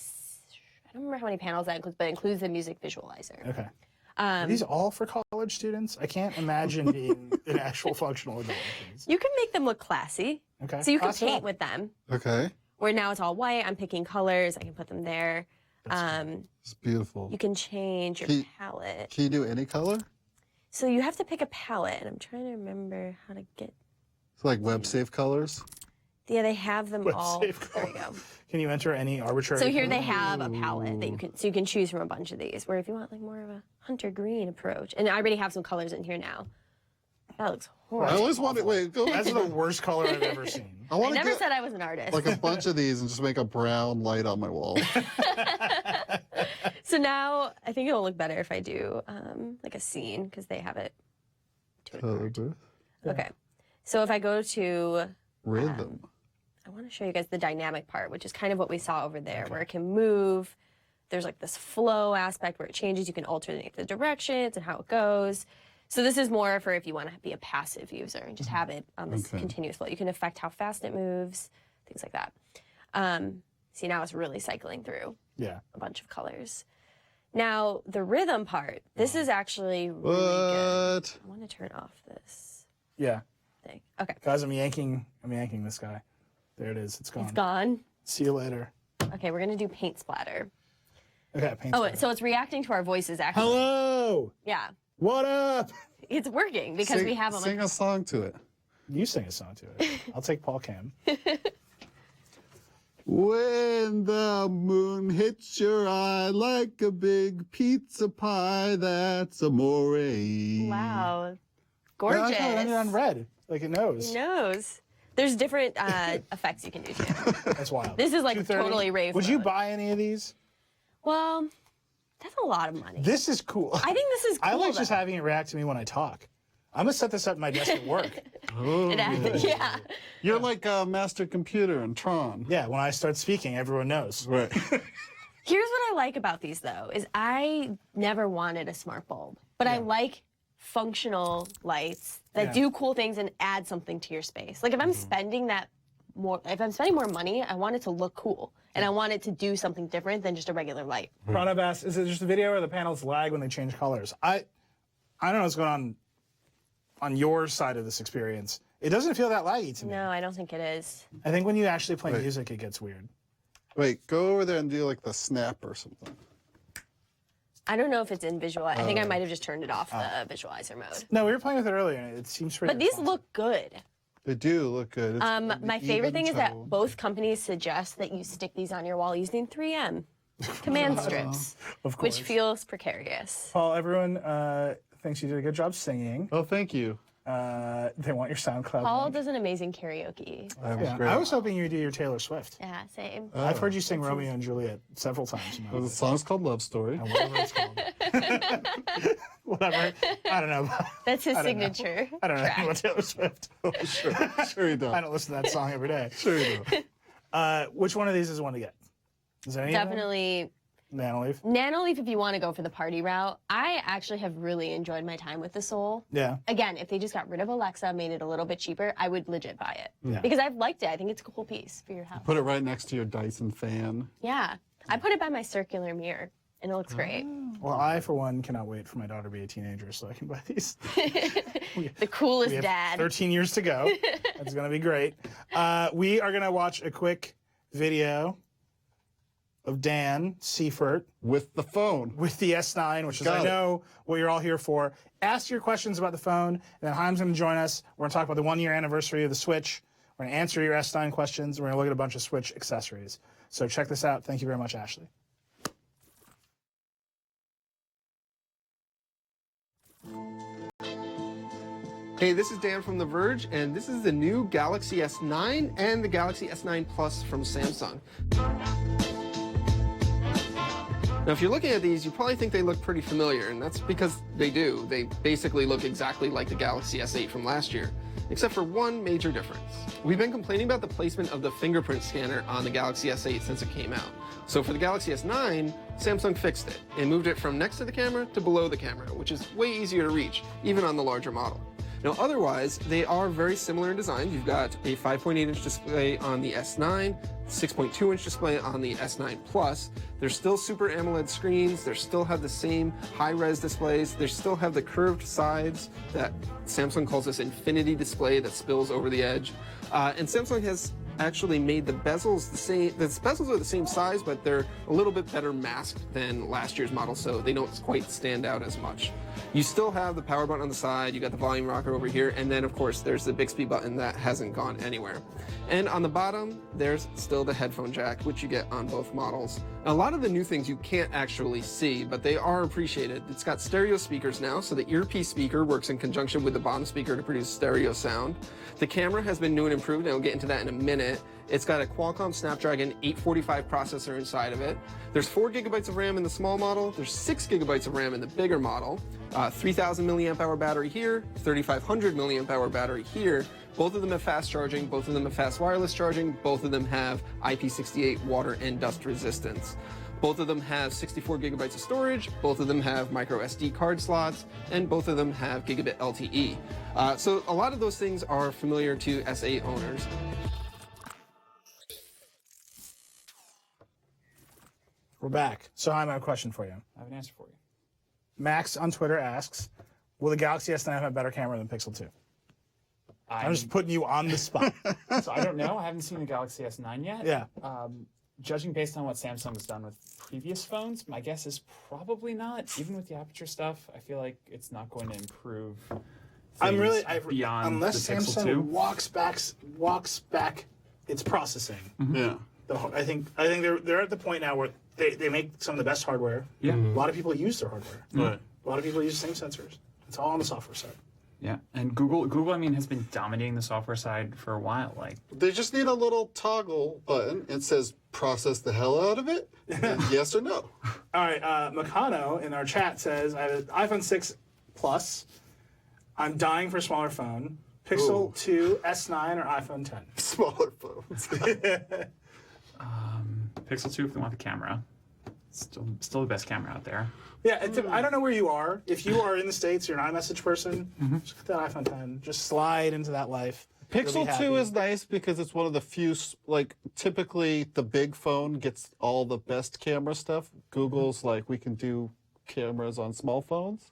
I don't remember how many panels that includes, but it includes the music visualizer. Okay. Are these all for college students? I can't imagine being an actual functional adult. with these. You can make them look classy, Okay. so you can Class it paint up. with them. Okay. Where now it's all white, I'm picking colors, I can put them there. It's beautiful. You can change your He- palette. Can you do any color? So you have to pick a palette, and I'm trying to remember how to get. It's like web safe colors. Yeah, they have them all. Safe There you go. Can you enter any arbitrary? So here color? they have a palette that you can, so you can choose from a bunch of these. Where if you want like more of a hunter green approach, and I already have some colors in here now. That looks I horrible. always wanted. Wait, go. That's the worst color I've ever seen. I I want to never get said I was an artist. like a bunch of these and just make a brown light on my wall. So now I think it'll look better if I do like a scene because they have it. Okay. So if I go to, Rhythm. I want to show you guys the dynamic part, which is kind of what we saw over there, where it can move. There's like this flow aspect where it changes. You can alternate the directions and how it goes. So this is more for if you want to be a passive user and just have it on this Okay. continuous flow. You can affect how fast it moves, things like that. See, now it's really cycling through Yeah. a bunch of colors. Now, the rhythm part, this is actually really good. What? I want to turn off this Yeah. thing. Okay, Guys, I'm yanking this guy. There it is. It's gone. it's gone. See you later. Okay, we're going to do paint splatter. Okay, paint. Oh, splatter. so it's reacting to our voices, actually. Hello. Yeah, What up? it's working because we have them. Sing a song to it. You sing a song to it. I'll take Paul Cam. When the moon hits your eye like a big pizza pie, that's amore. Wow, Yeah, gorgeous. I thought it ended on red. Like it knows. Who knows? There's different effects you can do too. That's wild. This is like 230. totally rave Would you mode. buy any of these? Well, that's a lot of money. This is cool. I think this is cool. I like just though. having it react to me when I talk. I'm gonna set this up at my desk at work. Yeah. You're like a master computer in Tron. Yeah, when I start speaking, everyone knows. Right. Here's what I like about these though, is I never wanted a smart bulb, but I like functional lights that Yeah. do cool things and add something to your space. Like if I'm spending if I'm spending more money, I want it to look cool and I want it to do something different than just a regular light. Pranav asks, is it just a video or the panels lag when they change colors? I don't know what's going on your side of this experience. It doesn't feel that laggy to me. No, I don't think it is. I think when you actually play music, it gets weird. Wait, go over there and do like the snap or something. I don't know if it's in visual. I think I might have just turned it off the visualizer mode. No, we were playing with it earlier, and it seems pretty. But these responsive. look good. They do look good. It's My favorite even thing is that tone. both companies suggest that you stick these on your wall using 3M command strips, Of course. which feels precarious. Paul, everyone thinks you did a good job singing. Oh, thank you. They want your SoundCloud. Paul link. does an amazing karaoke. That was Yeah, great. I was hoping you'd do your Taylor Swift. Yeah, same. I've heard you sing Romeo and Juliet several times. You know, The song's called Love Story. whatever it's called. Whatever. I don't know. That's his don't know. signature. I don't know track. about Taylor Swift. Sure you I don't. don't listen to that song every day. Sure you don't. Which one of these is one to get? Is there any? Definitely Nanoleaf. Nanoleaf if you want to go for the party route. I actually have really enjoyed my time with the Soul. Yeah. Again, if they just got rid of Alexa, made it a little bit cheaper, I would legit buy it. Yeah. Because I've liked it. I think it's a cool piece for your house. Put it right next to your Dyson fan. Yeah. I put it by my circular mirror, and it looks great. Well, I, for one, cannot wait for my daughter to be a teenager so I can buy these. The coolest We have dad. 13 years to go. It's going to be great. We are going to watch a quick video of Dan Seifert With the phone. with the S9, which is, Got I it. know, what you're all here for. Ask your questions about the phone, and then Chaim's going to join us. We're going to talk about the 1-year anniversary of the Switch. We're going to answer your S9 questions. We're going to look at a bunch of Switch accessories. So check this out. Thank you very much, Ashley. Hey, this is Dan from The Verge, and this is the new Galaxy S9 and the Galaxy S9 Plus from Samsung. Now, if you're looking at these, you probably think they look pretty familiar, and that's because they do. They basically look exactly like the Galaxy S8 from last year, except for one major difference. We've been complaining about the placement of the fingerprint scanner on the Galaxy S8 since it came out. So for the Galaxy S9, Samsung fixed it and moved it from next to the camera to below the camera, which is way easier to reach, even on the larger model. Now, otherwise, they are very similar in design. You've got a 5.8-inch display on the S9, 6.2-inch display on the S9 Plus. They're still Super AMOLED screens. They still have the same high-res displays. They still have the curved sides that Samsung calls this infinity display that spills over the edge. And Samsung has actually made the bezels the same. The bezels are the same size, but they're a little bit better masked than last year's model, so they don't quite stand out as much. You still have the power button on the side, you got the volume rocker over here, and then of course there's the Bixby button that hasn't gone anywhere. And on the bottom, there's still the headphone jack, which you get on both models. A lot of the new things you can't actually see, but they are appreciated. It's got stereo speakers now, so the earpiece speaker works in conjunction with the bottom speaker to produce stereo sound. The camera has been new and improved, and I'll get into that in a minute. It's got a Qualcomm Snapdragon 845 processor inside of it. There's 4 gigabytes of RAM in the small model. There's 6 gigabytes of RAM in the bigger model. 3,000 milliamp hour battery here, 3,500 milliamp hour battery here. Both of them have fast charging. Both of them have fast wireless charging. Both of them have IP68 water and dust resistance. Both of them have 64 gigabytes of storage. Both of them have micro SD card slots, and both of them have gigabit LTE. So a lot of those things are familiar to S8 owners. We're back. So I have a question for you. I have an answer for you. Max on Twitter asks, will the Galaxy S9 have a better camera than Pixel 2? I'm just putting you on the spot. So I don't know. I haven't seen the Galaxy S9 yet. Yeah. Judging based on what Samsung has done with previous phones, my guess is probably not. Even with the aperture stuff, I feel like it's not going to improve. I'm really beyond unless the Pixel Samsung 2. walks back its processing. Yeah. I think they're at the point now where they make some of the best hardware. Yeah. A lot of people use their hardware. Right. A lot of people use the same sensors. It's all on the software side. Yeah, and Google, I mean, has been dominating the software side for a while. Like, They just need a little toggle button. It says process the hell out of it. And yes or no. All right, Makano in our chat says, I have an iPhone 6 Plus. I'm dying for a smaller phone. Pixel 2, S9, or iPhone 10? Smaller phones. Pixel 2 if they want the camera. Still the best camera out there. Yeah, I don't know where you are. If you are in the States, you're an iMessage person, just get that iPhone 10. Just slide into that life. You'll be Pixel 2 happy. is nice because it's one of the few, like, typically the big phone gets all the best camera stuff. Google's like, we can do cameras on small phones.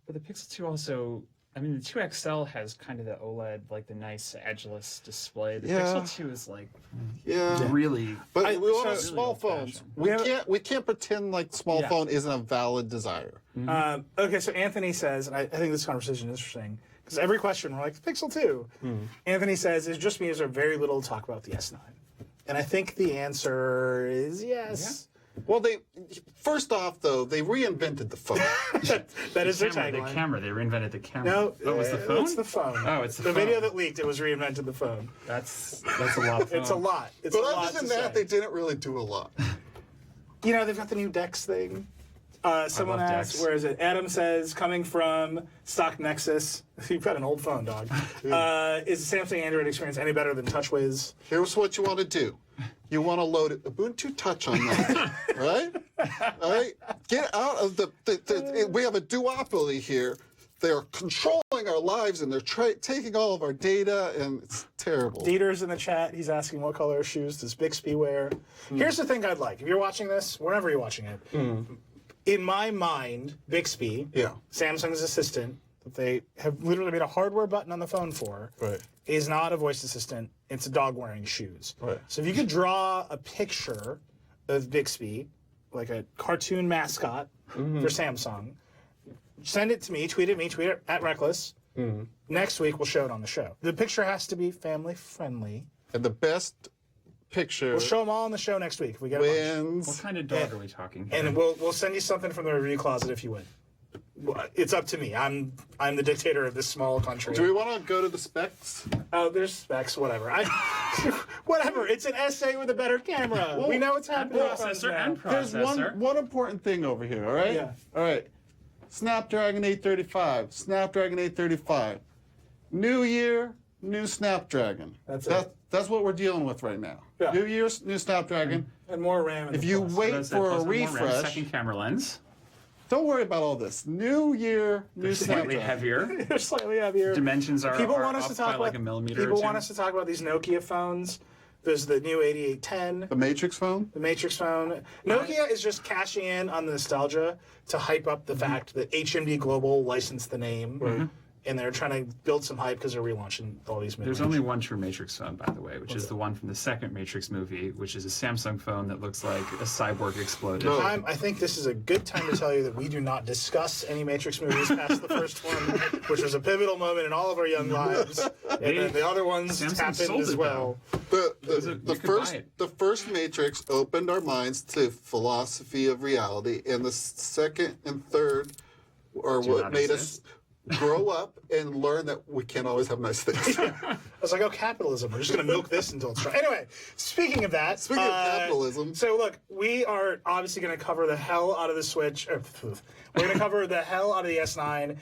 But the Pixel 2 also, I mean, the 2 XL has kind of the OLED, like the nice edgeless display. The Yeah. Pixel 2 is like Yeah. really. But we want so- a small phones. old-fashioned. We can't pretend like small Yeah. phone isn't a valid desire. Okay, so Anthony says, and I think this conversation is interesting, because every question we're like, Pixel 2. Anthony says, it's just me, is there very little to talk about the S9? And I think the answer is yes. Well, first off, though, they reinvented the phone. That is their The tagline. camera, they reinvented the camera. No, What was the phone? It's the phone. Oh, it's the The phone. video that leaked, it was reinvented the phone. That's a lot of fun. It's a lot. It's But a lot other to than that, say. they didn't really do a lot. You know, they've got the new Dex thing. Someone love asked, Dex. where is it? Adam says, coming from Stock Nexus. You've got an old phone, dog. Is the Samsung Android experience any better than TouchWiz? Here's what you want to do. You want to load Ubuntu Touch on that, right? All right? Get out of we have a duopoly here. They're controlling our lives, and they're taking all of our data, and it's terrible. Dieter's in the chat. He's asking, what color shoes does Bixby wear? Here's the thing I'd like. If you're watching this, wherever you're watching it, in my mind, Bixby, Samsung's assistant, that they have literally made a hardware button on the phone for, is not a voice assistant. It's a dog wearing shoes. So if you could draw a picture of Bixby, like a cartoon mascot for Samsung, send it to me, tweet it at Reckless. Next week, we'll show it on the show. The picture has to be family friendly. And the best picture We'll show them all on the show next week. If we get a bunch. wins. What kind of dog are we talking here? And we'll send you something from the review closet if you win. It's up to me. I'm the dictator of this small country. Do we want to go to the specs? Oh, there's specs, whatever. Whatever. It's an essay with a better camera. We know what's happening. Processor and There's processor. one important thing over here, all right? Yeah. All right. Snapdragon 835. Snapdragon 835. New year, new Snapdragon. That's it. That's what we're dealing with right now. Yeah. New year, new Snapdragon. And more RAM. In If the you plus. wait Plus for a more RAM, refresh, second camera lens, don't worry about all this. New year, new slightly Snapdragon. heavier. They're slightly heavier. Dimensions are People are want us up to talk by about like a millimeter. People or want two. us to talk about these Nokia phones. There's the new 8810. The Matrix phone? The Matrix phone. Nokia is just cashing in on the nostalgia to hype up the fact that HMD Global licensed the name. And they're trying to build some hype because they're relaunching all these There's mid-range. only one true Matrix phone, by the way, which is the one from the second Matrix movie, which is a Samsung phone that looks like a cyborg exploded. I think this is a good time to tell you that we do not discuss any Matrix movies past the first one, which was a pivotal moment in all of our young lives. And then the other ones Samsung happened sold as it, well. The first Matrix opened our minds to philosophy of reality, and the second and third are Do what not made exist. us grow up and learn that we can't always have nice things. I was like, oh, capitalism. We're just going to milk this until it's dry. Anyway, speaking of that. Speaking of capitalism. So, look, we are obviously going to cover the hell out of the Switch. We're going to cover the hell out of the S9.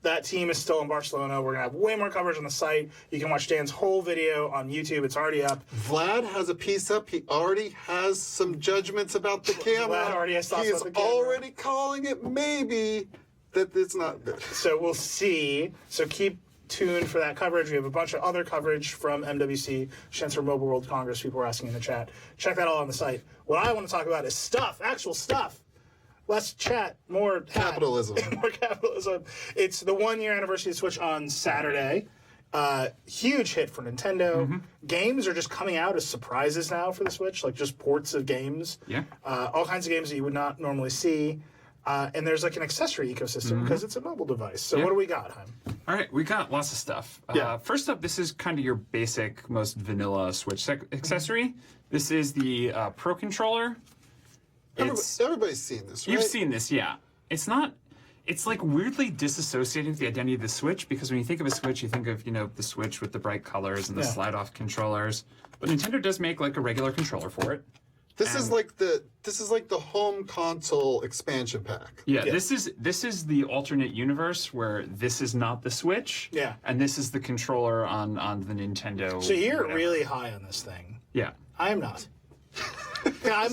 That team is still in Barcelona. We're going to have way more coverage on the site. You can watch Dan's whole video on YouTube. It's already up. Vlad has a piece up. He already has some judgments about the camera. Vlad already has thoughts He is about the camera. already calling it maybe that it's not good. So we'll see. So keep tuned for that coverage. We have a bunch of other coverage from MWC, Shenser Mobile World Congress. People are asking in the chat. Check that all on the site. What I want to talk about is stuff, actual stuff. Less chat, more Capitalism. more capitalism. It's the 1 year anniversary of Switch on Saturday. Huge hit for Nintendo. Games are just coming out as surprises now for the Switch, like just ports of games. Yeah. All kinds of games that you would not normally see. And there's like an accessory ecosystem because it's a mobile device. So what do we got, Chaim? All right, we got lots of stuff. First up, this is kind of your basic, most vanilla Switch accessory. This is the Pro Controller. Everybody's seen this, right? You've seen this, yeah. It's like weirdly disassociating with the identity of the Switch, because when you think of a Switch, you think of, the Switch with the bright colors and the slide-off controllers. But Nintendo does make like a regular controller for it. This is like the home console expansion pack. Yeah, this is the alternate universe where this is not the Switch. Yeah. And this is the controller on the Nintendo. So you're whatever. really high on this thing. Yeah. I am not. Yeah,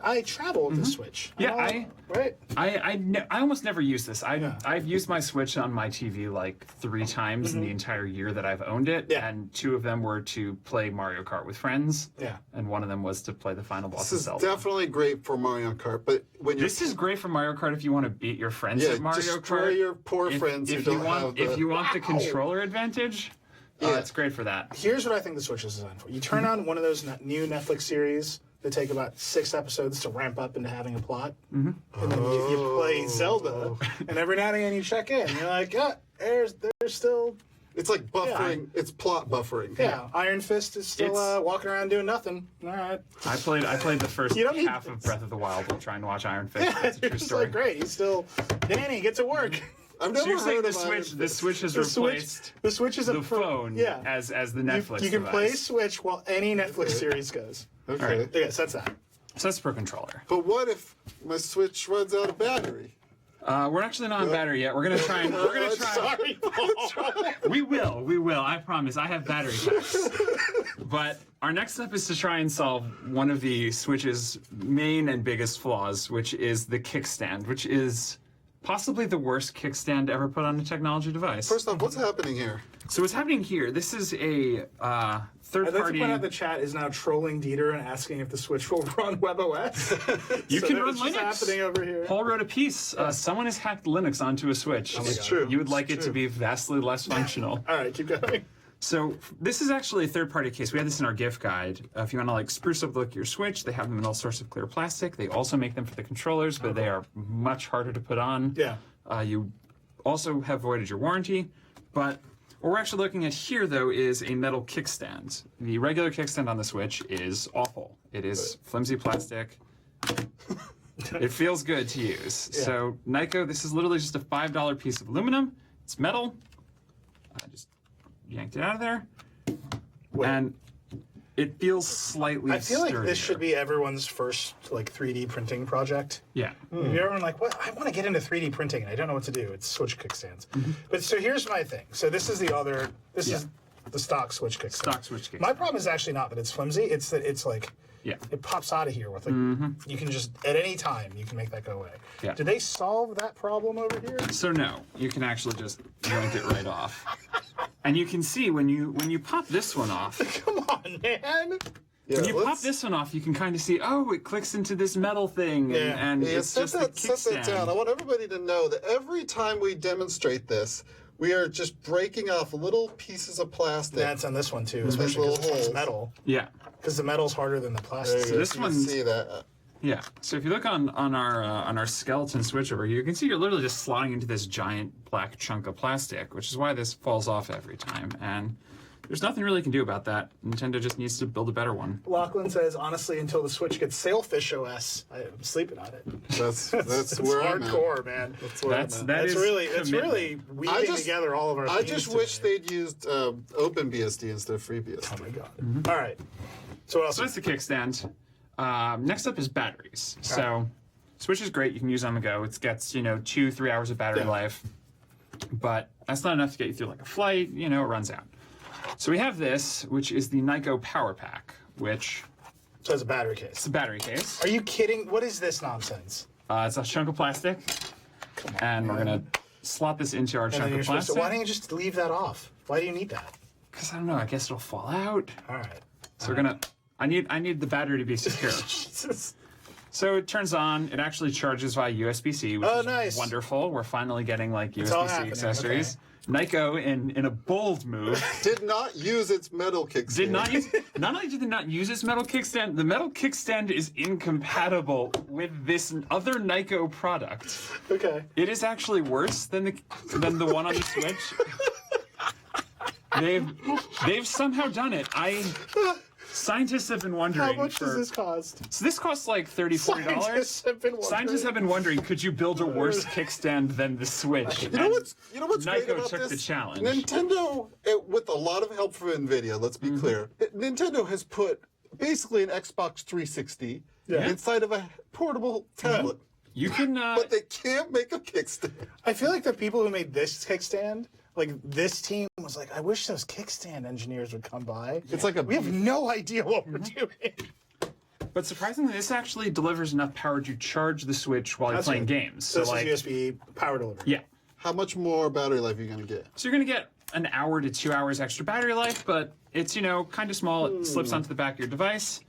I travel with the Switch. Yeah, right. I almost never use this. I've used my Switch on my TV like 3 times in the entire year that I've owned it, and 2 of them were to play Mario Kart with friends. Yeah. And one of them was to play the final boss This of is Zelda. definitely great for Mario Kart, but when you're This is great for Mario Kart if you want to beat your friends at Mario destroy Kart. your poor friends who don't have the... If you want the controller advantage, it's great for that. Here's what I think the Switch is designed for. You turn on one of those new Netflix series that take about 6 episodes to ramp up into having a plot. And then you play Zelda, and every now and again you check in. You're like, there's still... It's like buffering. It's plot buffering. Yeah, Iron Fist is still walking around doing nothing. All right. I played the first You don't need half of Breath of the Wild while trying to watch Iron Fist. Yeah, That's a true it's story. like, great. He's still... Danny, get to work. I've So never you're saying heard the of Iron Switch? The Fist. Switch has The Switch- replaced the Switch is the phone as the Netflix You can device. play Switch while any Netflix series goes. Okay. Yes, that's that. So that's per controller. But what if my Switch runs out of battery? We're actually not on battery yet. We're gonna try and Sorry, Paul. We will. I promise. I have battery packs. But our next step is to try and solve one of the Switch's main and biggest flaws, which is the kickstand, which is possibly the worst kickstand ever put on a technology device. First off, what's happening here? So what's happening here? This is a I'd like to third-party. point out the chat is now trolling Dieter and asking if the Switch will run WebOS. You can run that's just Linux. happening over here. Paul wrote a piece. Someone has hacked Linux onto a Switch. It's true. You would like It's it to true. be vastly less functional. All right, keep going. So this is actually a third-party case. We had this in our gift guide. If you want to like spruce up the look of your Switch, they have them in all sorts of clear plastic. They also make them for the controllers, but they are much harder to put on. Yeah. You also have voided your warranty. But what we're actually looking at here, though, is a metal kickstand. The regular kickstand on the Switch is awful. It is flimsy plastic. It feels good to use. Yeah. So Nyko, this is literally just a $5 piece of aluminum. It's metal. I just yanked it out of there. And it feels slightly I feel like sturdier. this should be everyone's first like 3D printing project. Yeah. If you're everyone like, what? I want to get into 3D printing and I don't know what to do. It's Switch kickstands. But so here's my thing. So this is the other. This is the stock Switch kickstand. Stock Switch kickstand. My problem is actually not that it's flimsy. It's that it's like. Yeah. It pops out of here with like you can just at any time you can make that go away. Yeah. Did they solve that problem over here? So no, you can actually just yank it right off. And you can see when you pop this one off, Come on, man. Yeah, when you pop let's- this one off, you can kind of see, oh, it clicks into this metal thing, and Yeah, it's set just the that down. I kickstand. want everybody to know that every time we demonstrate this, we are just breaking off little pieces of plastic. That's on this one too, especially little because this one's holes. metal. Yeah, Because the metal's harder than the There plastic. you go. this You can one's- see that. yeah. So if you look on our skeleton Switch over here, you can see you're literally just slotting into this giant black chunk of plastic, which is why this falls off every time. And there's nothing really you can do about that. Nintendo just needs to build a better one. Lachlan says, honestly, until the Switch gets Sailfish OS, I'm sleeping on it. That's It's where I'm at. hardcore, man. That's where I'm at. That's is really commitment. weaving together all of our I themes just today. wish they'd used OpenBSD instead of FreeBSD. Oh my god. All right. So what else? So that's the kickstand. Next up is batteries. So Switch is great. You can use on the go. It gets 2-3 hours of battery life, but that's not enough to get you through like a flight. It runs out. So we have this, which is the Nyko Power Pack, which So it's a battery is case. a battery case. Are you kidding? What is this nonsense? It's a chunk of plastic, and we're gonna slot this into our And then chunk you're of supposed to, plastic. why don't you just leave that off? Why do you need that? Because I don't know. I guess it'll fall out. All right. So we're gonna. I need the battery to be secure. Jesus. So it turns on. It actually charges via USB-C, which Oh, is nice. wonderful. We're finally getting like all USB-C happening, accessories. Nyko, in a bold move, Did not use its metal kickstand. did not use. Not only did they not use its metal kickstand, the metal kickstand is incompatible with this other Nyko product. Okay. It is actually worse than the one on the Switch. They've somehow done it. Scientists have been wondering. How much does this cost? So this costs like $30-40. Scientists have been wondering. Scientists have been wondering, could you build a worse kickstand than the Switch? You know what's great Nyko about took this? the challenge. Nintendo, with a lot of help from Nvidia, let's be clear, Nintendo has put basically an Xbox 360 inside of a portable tablet, You can. but they can't make a kickstand. I feel like the people who made this kickstand, like this team, was like, I wish those kickstand engineers would come by. It's like We have no idea what we're doing. But surprisingly, this actually delivers enough power to charge the Switch while you're playing good. games. So So like, this is USB power delivery. yeah. How much more battery life are you going to get? So you're gonna get an hour to 2 hours extra battery life, but it's kind of small. It slips onto the back of your device.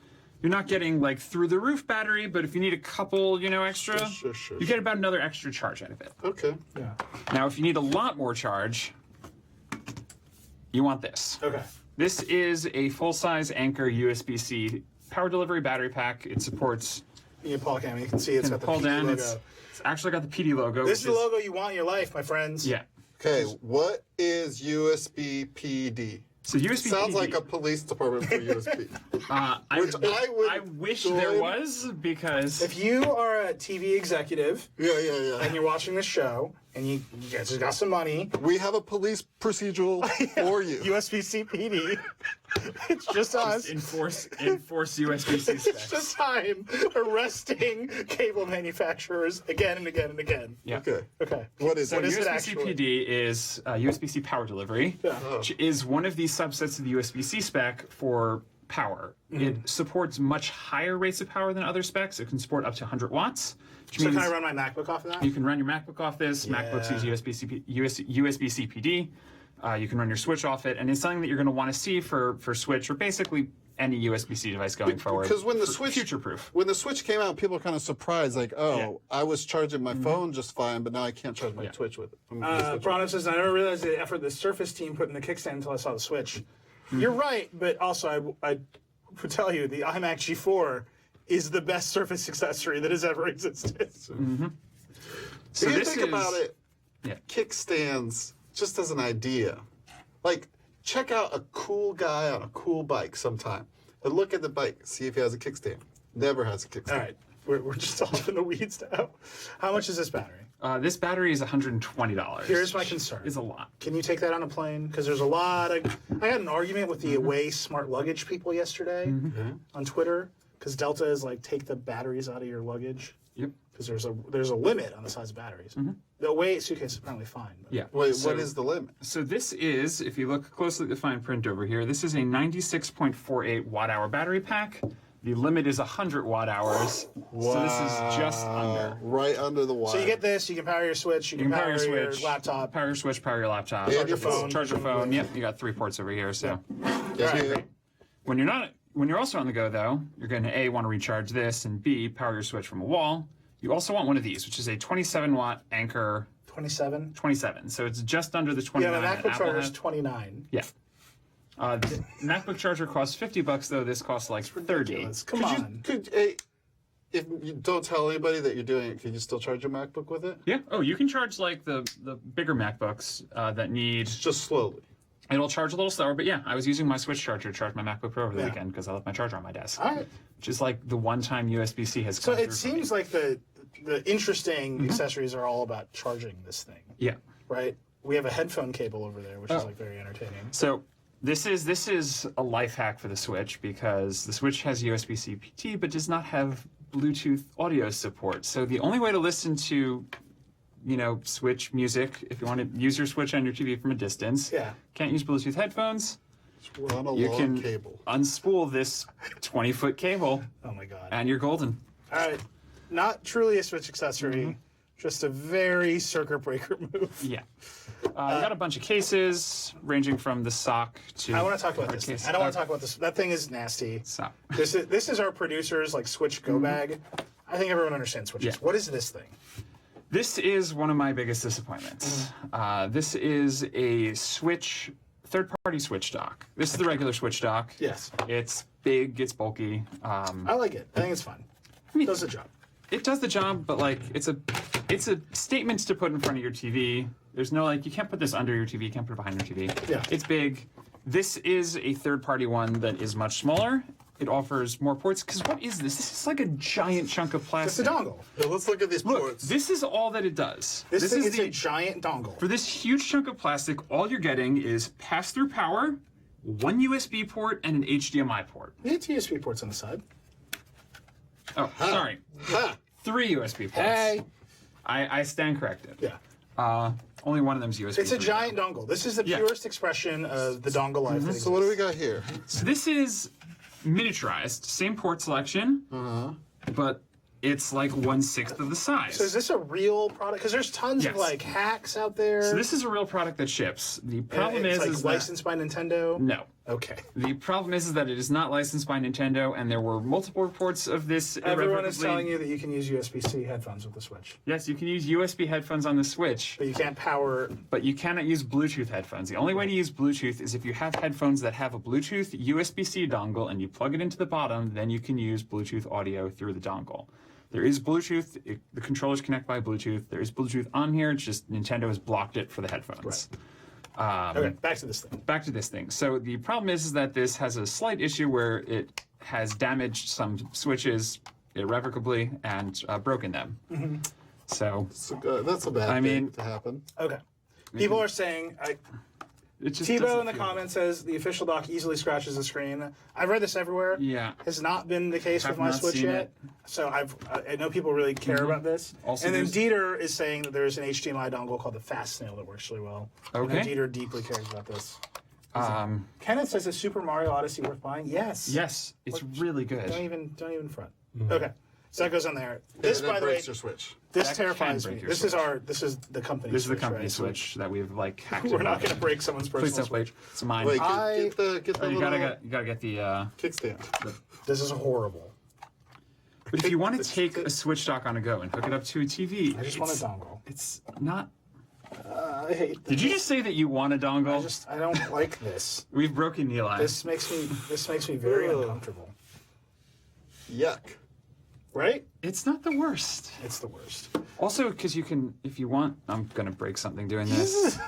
You're not getting like through the roof battery, but if you need a couple, extra, Sure. you get about another extra charge out of it. Okay. Yeah. Now, if you need a lot more charge, you want this. Okay. This is a full-size Anker USB-C power delivery battery pack. It supports. You can Paul Cam, you can see it's got the pull PD down. logo. It's actually got the PD logo. This is which the logo you want in your life, my friends. Yeah. Okay, what is USB PD? So USB Sounds PD, like a police department for USB. I wish there was, because If you are a TV executive Yeah. and you're watching this show and you guys just got some money. We have a police procedural for you. USB-C PD. It's just us. Enforce USB-C specs. It's just time arresting cable manufacturers again and again and again. Yeah. Okay. What is it? it USB-C actually? PD is USB-C power delivery, which is one of these subsets of the USB-C spec for power. It supports much higher rates of power than other specs. It can support up to 100 watts. Which So means can I run my MacBook off of that? you can run your MacBook off this. MacBooks use USB-C PD. You can run your Switch off it, and it's something that you're going to want to see for Switch or basically any USB-C device going forward. Because when the Switch future-proof. When the Switch came out, people were kind of surprised, like, oh, I was charging my phone just fine, but now I can't charge my Switch with it. Brano says, I never realized the effort the Surface team put in the kickstand until I saw the Switch. You're right, but also I would tell you the iMac G4 is the best Surface accessory that has ever existed. So If you this think about it, Yeah. kickstands, just as an idea, like, check out a cool guy on a cool bike sometime and look at the bike, see if he has a kickstand. Never has a kickstand. All right, we're just off in the weeds now. How much is this battery? This battery is $120. Here's my concern. Is a lot. Can you take that on a plane? Because there's a lot of... I had an argument with the Away Smart Luggage people yesterday on Twitter, because Delta is like, take the batteries out of your luggage. Yep. Because there's a limit on the size of batteries. The Away suitcase is apparently fine. But Yeah. Wait, So- what is the limit? So this is, if you look closely at the fine print over here, this is a 96.48 watt-hour battery pack. The limit is 100 watt-hours. So this is just under. Right under the wire. So you get this, you can power your Switch, you can power your Switch, laptop. power your Switch, power your laptop, And your phone. charge your phone. Yep, you got 3 ports over here. So Yeah. when you're also on the go though, you're going to A, want to recharge this, and B, power your Switch from a wall. You also want one of these, which is a 27 watt Anchor 27? 27. So it's just under the Yeah, 29 the that MacBook Apple charger is had. 29. Yeah. The MacBook charger costs $50 though. This costs like 30. Ridiculous. Come on. If you don't tell anybody that you're doing it, can you still charge your MacBook with it? Yeah. Oh, you can charge like the bigger MacBooks that need. Just slowly. It'll charge a little slower, but yeah, I was using my Switch charger to charge my MacBook Pro over the weekend because I left my charger on my desk. All right. Which is like the one time USB-C has So come it through for me. seems like the interesting accessories are all about charging this thing, Yeah. right? We have a headphone cable over there, which is like very entertaining. So this is a life hack for the Switch because the Switch has USB-C PT but does not have Bluetooth audio support. So the only way to listen to, Switch music, if you want to use your Switch on your TV from a distance, can't use Bluetooth headphones. Run a You long can cable. unspool this 20-foot cable, Oh my god. and you're golden. All right. Not truly a Switch accessory, just a very circuit breaker move. Yeah. You got a bunch of cases ranging from the sock to. I want to talk about hard this thing. case. I don't want to talk about this. That thing is nasty. Sock. This is our producer's like Switch go bag. I think everyone understands Switches. Yeah. What is this thing? This is one of my biggest disappointments. This is a Switch, third-party Switch dock. This is the regular Switch dock. Yes. It's big, it's bulky. I like it. I think it's fun. It does the job. It does the job, but like it's a statement to put in front of your TV. There's no you can't put this under your TV, you can't put it behind your TV. Yeah. It's big. This is a third-party one that is much smaller. It offers more ports. Because what is this? This is like a giant chunk of It's plastic. a dongle. Now let's look at these ports. This is all that it does. This thing is is a giant dongle. For this huge chunk of plastic, all you're getting is pass-through power, one USB port, and an HDMI port. We have two USB ports on the side. Oh, sorry. 3 USB ports. Hey. I stand corrected. Yeah. Only one of them's USB. It's a giant dongle. This is the Yeah. purest expression of the dongle life. that So what do we exists. got here? So this is miniaturized, same port selection, but it's like 1/6 of the size. So is this a real product? Because there's tons of Yes. like hacks out there. So this is a real product that ships. The problem it's is, like is licensed by Nintendo. that no. Okay. The problem is that it is not licensed by Nintendo, and there were multiple reports of this. Everyone is irrevocably- telling you that you can use USB-C headphones with the Switch, Yes, you can use USB headphones on the Switch, but you can't power. but you cannot use Bluetooth headphones. The only way to use Bluetooth is if you have headphones that have a Bluetooth USB-C dongle and you plug it into the bottom, then you can use Bluetooth audio through the dongle. There is Bluetooth. The controllers connect by Bluetooth. There is Bluetooth on here. It's just Nintendo has blocked it for the headphones. Okay, back to this thing. Back to this thing. So the problem is that this has a slight issue where it has damaged some switches irrevocably and broken them. So That's a bad thing to happen. Okay. People are saying, it just Tebow doesn't in the feel comments says the official dock easily scratches the screen. I've read this everywhere. Yeah. Has not been the case Have with my not Switch seen yet. it. So I know people really care about this. Also, and then there's- Dieter is saying that there's an HDMI dongle called the Fast Snail that works really well. Okay. I know Dieter deeply cares about this. good. Kenneth says, is Super Mario Odyssey worth buying? Yes. Yes, it's really good. Don't even front. Okay. So that goes on there. This, by the way, breaks your Switch. this That terrifies can me. break your This is Switch. this is the company. This is the Switch, company right? Switch that we've like hacked. We're not into. going to break someone's Please personal don't break. Switch. It's mine. Wait, I- get the you little gotta get the. kickstand. This is horrible. But if you want to take a Switch dock on a go and hook it up to a TV, I just want a dongle. It's not. I hate this. Did you just say that you want a dongle? I don't like this. We've broken Eli. This makes me very uncomfortable. Yuck. Right? It's not the worst. It's the worst. Also, because you can, if you want, I'm gonna break something doing this.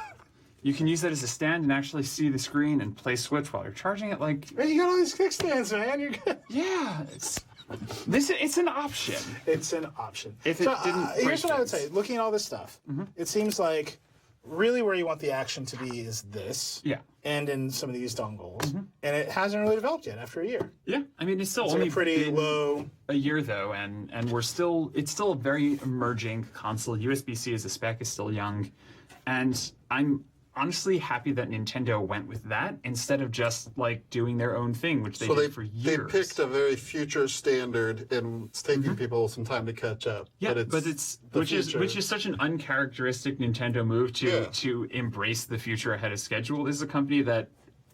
You can use that as a stand and actually see the screen and play Switch while you're charging it. Like, Hey, you got all these kickstands, man. You're good. yeah, it's an option. It's an option. If it didn't break here's what I would things. say. Looking at all this stuff, it seems like really where you want the action to be is this. Yeah. And in some of these dongles, and it hasn't really developed yet after a year. Yeah, I mean, it's still It's only like a pretty been low. a year though, and it's still a very emerging console. USB-C as a spec is still young, and I'm honestly happy that Nintendo went with that instead of just like doing their own thing, which they So did for years. they picked a very future standard, and it's taking people some time to catch up. Yeah, but it's the which future. is such an uncharacteristic Nintendo move Yeah. to embrace the future ahead of schedule. This is a company that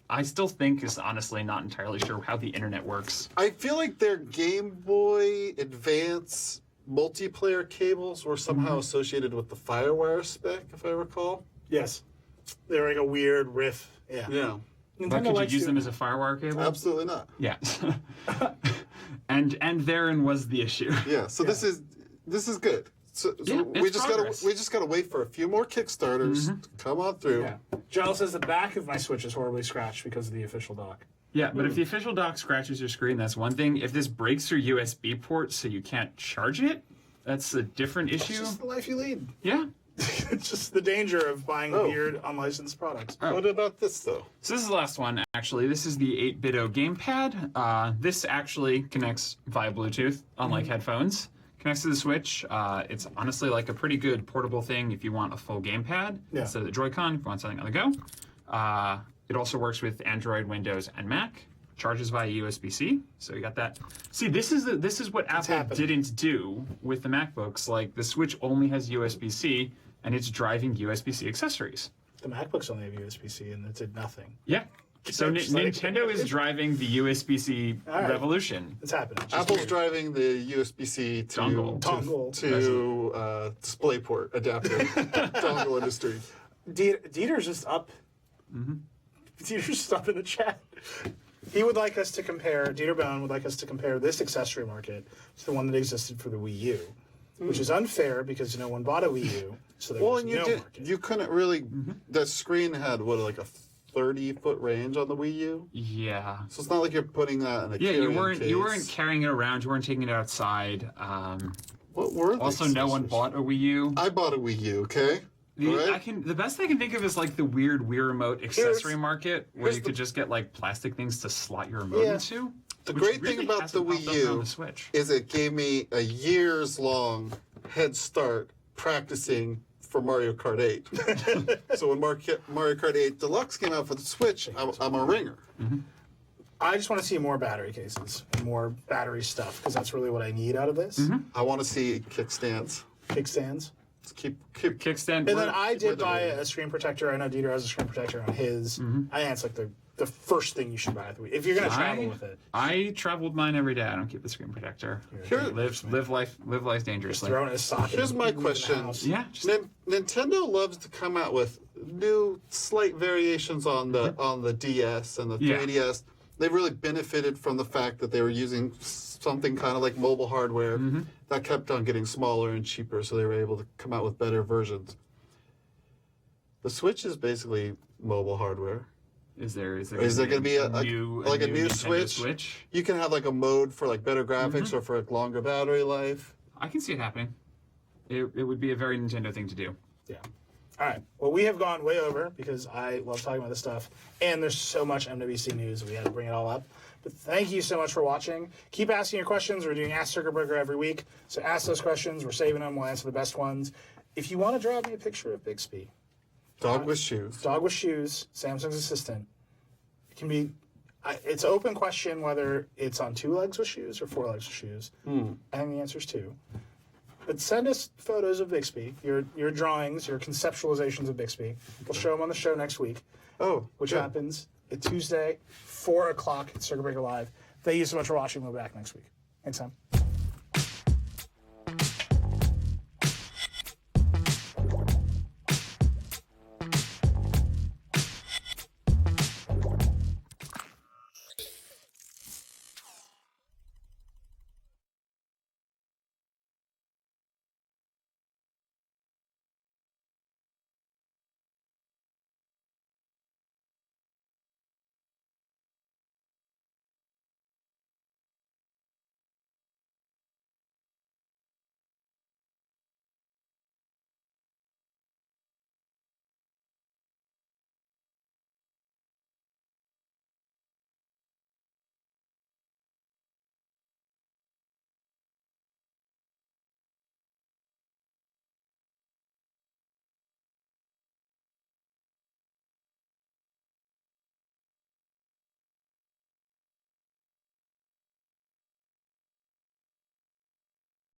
I still think is honestly not entirely sure how the internet works. I feel like their Game Boy Advance multiplayer cables were somehow associated with the FireWire spec, if I recall. Yes. They're like a weird riff. Yeah. Yeah. But Nintendo could likes you use to- them as a FireWire cable? Absolutely not. Yeah. and therein was the issue. Yeah. So this is good. So Yeah, we it's just progress. gotta wait for a few more Kickstarters to come on through. Yeah. Giles says the back of my Switch is horribly scratched because of the official dock. Yeah, but if the official dock scratches your screen, that's one thing. If this breaks your USB port so you can't charge it, that's a different It's issue. just the life you lead. Yeah. It's just the danger of buying weird unlicensed products. What about this though? So this is the last one, actually. This is the 8BitO gamepad. This actually connects via Bluetooth, unlike headphones. Connects to the Switch. It's honestly like a pretty good portable thing if you want a full gamepad Yeah. instead of the Joy-Con, if you want something on the go. It also works with Android, Windows, and Mac. Charges via USB-C, so you got that. See, this is what Apple happening. didn't do with the MacBooks. Like the Switch only has USB-C, and it's driving USB-C accessories. The MacBooks only have USB-C, and it did nothing. Yeah. So It's like- Nintendo is driving the USB-C right. revolution. It's happening. It's just Apple's weird. driving the USB-C to Dongle. DisplayPort adapter dongle industry. Dieter's just up. Dieter's just up in the chat. He would like us to compare, Dieter Bone would like us to compare this accessory market to the one that existed for the Wii U, which is unfair because no one bought a Wii U, so there Well, was and no market. you couldn't really. That screen had like a 30-foot range on the Wii U, Yeah. so it's not like you're putting that in a Yeah, you carrying weren't case. carrying it around. You weren't taking it outside. What were the Also, no one accessories? bought a Wii U. I bought a Wii U. Okay. Right? The best I can think of is like the weird Wii remote accessory market where here's you the- could just get like plastic things to slot your remote Yeah. into. The which great really thing about the hasn't Wii popped up on U the Switch. is it gave me a years-long head start practicing for Mario Kart 8. So when Mario Kart 8 Deluxe came out for the Switch, I'm a ringer. I just want to see more battery cases and more battery stuff because that's really what I need out of this. I want to see kickstands. Kickstands. Let's keep Kickstand. And then I did the buy Wii. a screen protector. I know Dieter has a screen protector on his. I think it's like the first thing you should buy if you're going to travel with it. I travel with mine every day. I don't keep the screen protector. Here- Live life dangerously. Throw it in a socket. Here's my leave it in the question. house. Yeah. Just, Nintendo loves to come out with new slight variations on the DS and the Yeah. 3DS. They've really benefited from the fact that they were using something kind of like mobile hardware that kept on getting smaller and cheaper, so they were able to come out with better versions. The Switch is basically mobile hardware. is there Is there going to be a new Nintendo Switch? Switch? You can have like a mode for like better graphics or for like longer battery life. I can see it happening. it would be a very Nintendo thing to do. Yeah. All right. Well, we have gone way over because I love talking about this stuff, and there's so much MWC news. We had to bring it all up. But thank you so much for watching. Keep asking your questions. We're doing Ask Circuit Breaker every week. So ask those questions. We're saving them. We'll answer the best ones. If you want to draw me a picture of Bixby. Dog with shoes. Dog with shoes, Samsung's assistant. It can be, it's an open question whether it's on 2 legs with shoes or 4 legs with shoes. I think the answer is 2. But send us photos of Bixby, your drawings, your conceptualizations of Bixby. We'll show them on the show next week. Oh, which good. happens at Tuesday, 4 o'clock at Circuit Breaker Live. Thank you so much for watching. We'll be back next week. Thanks, Sam.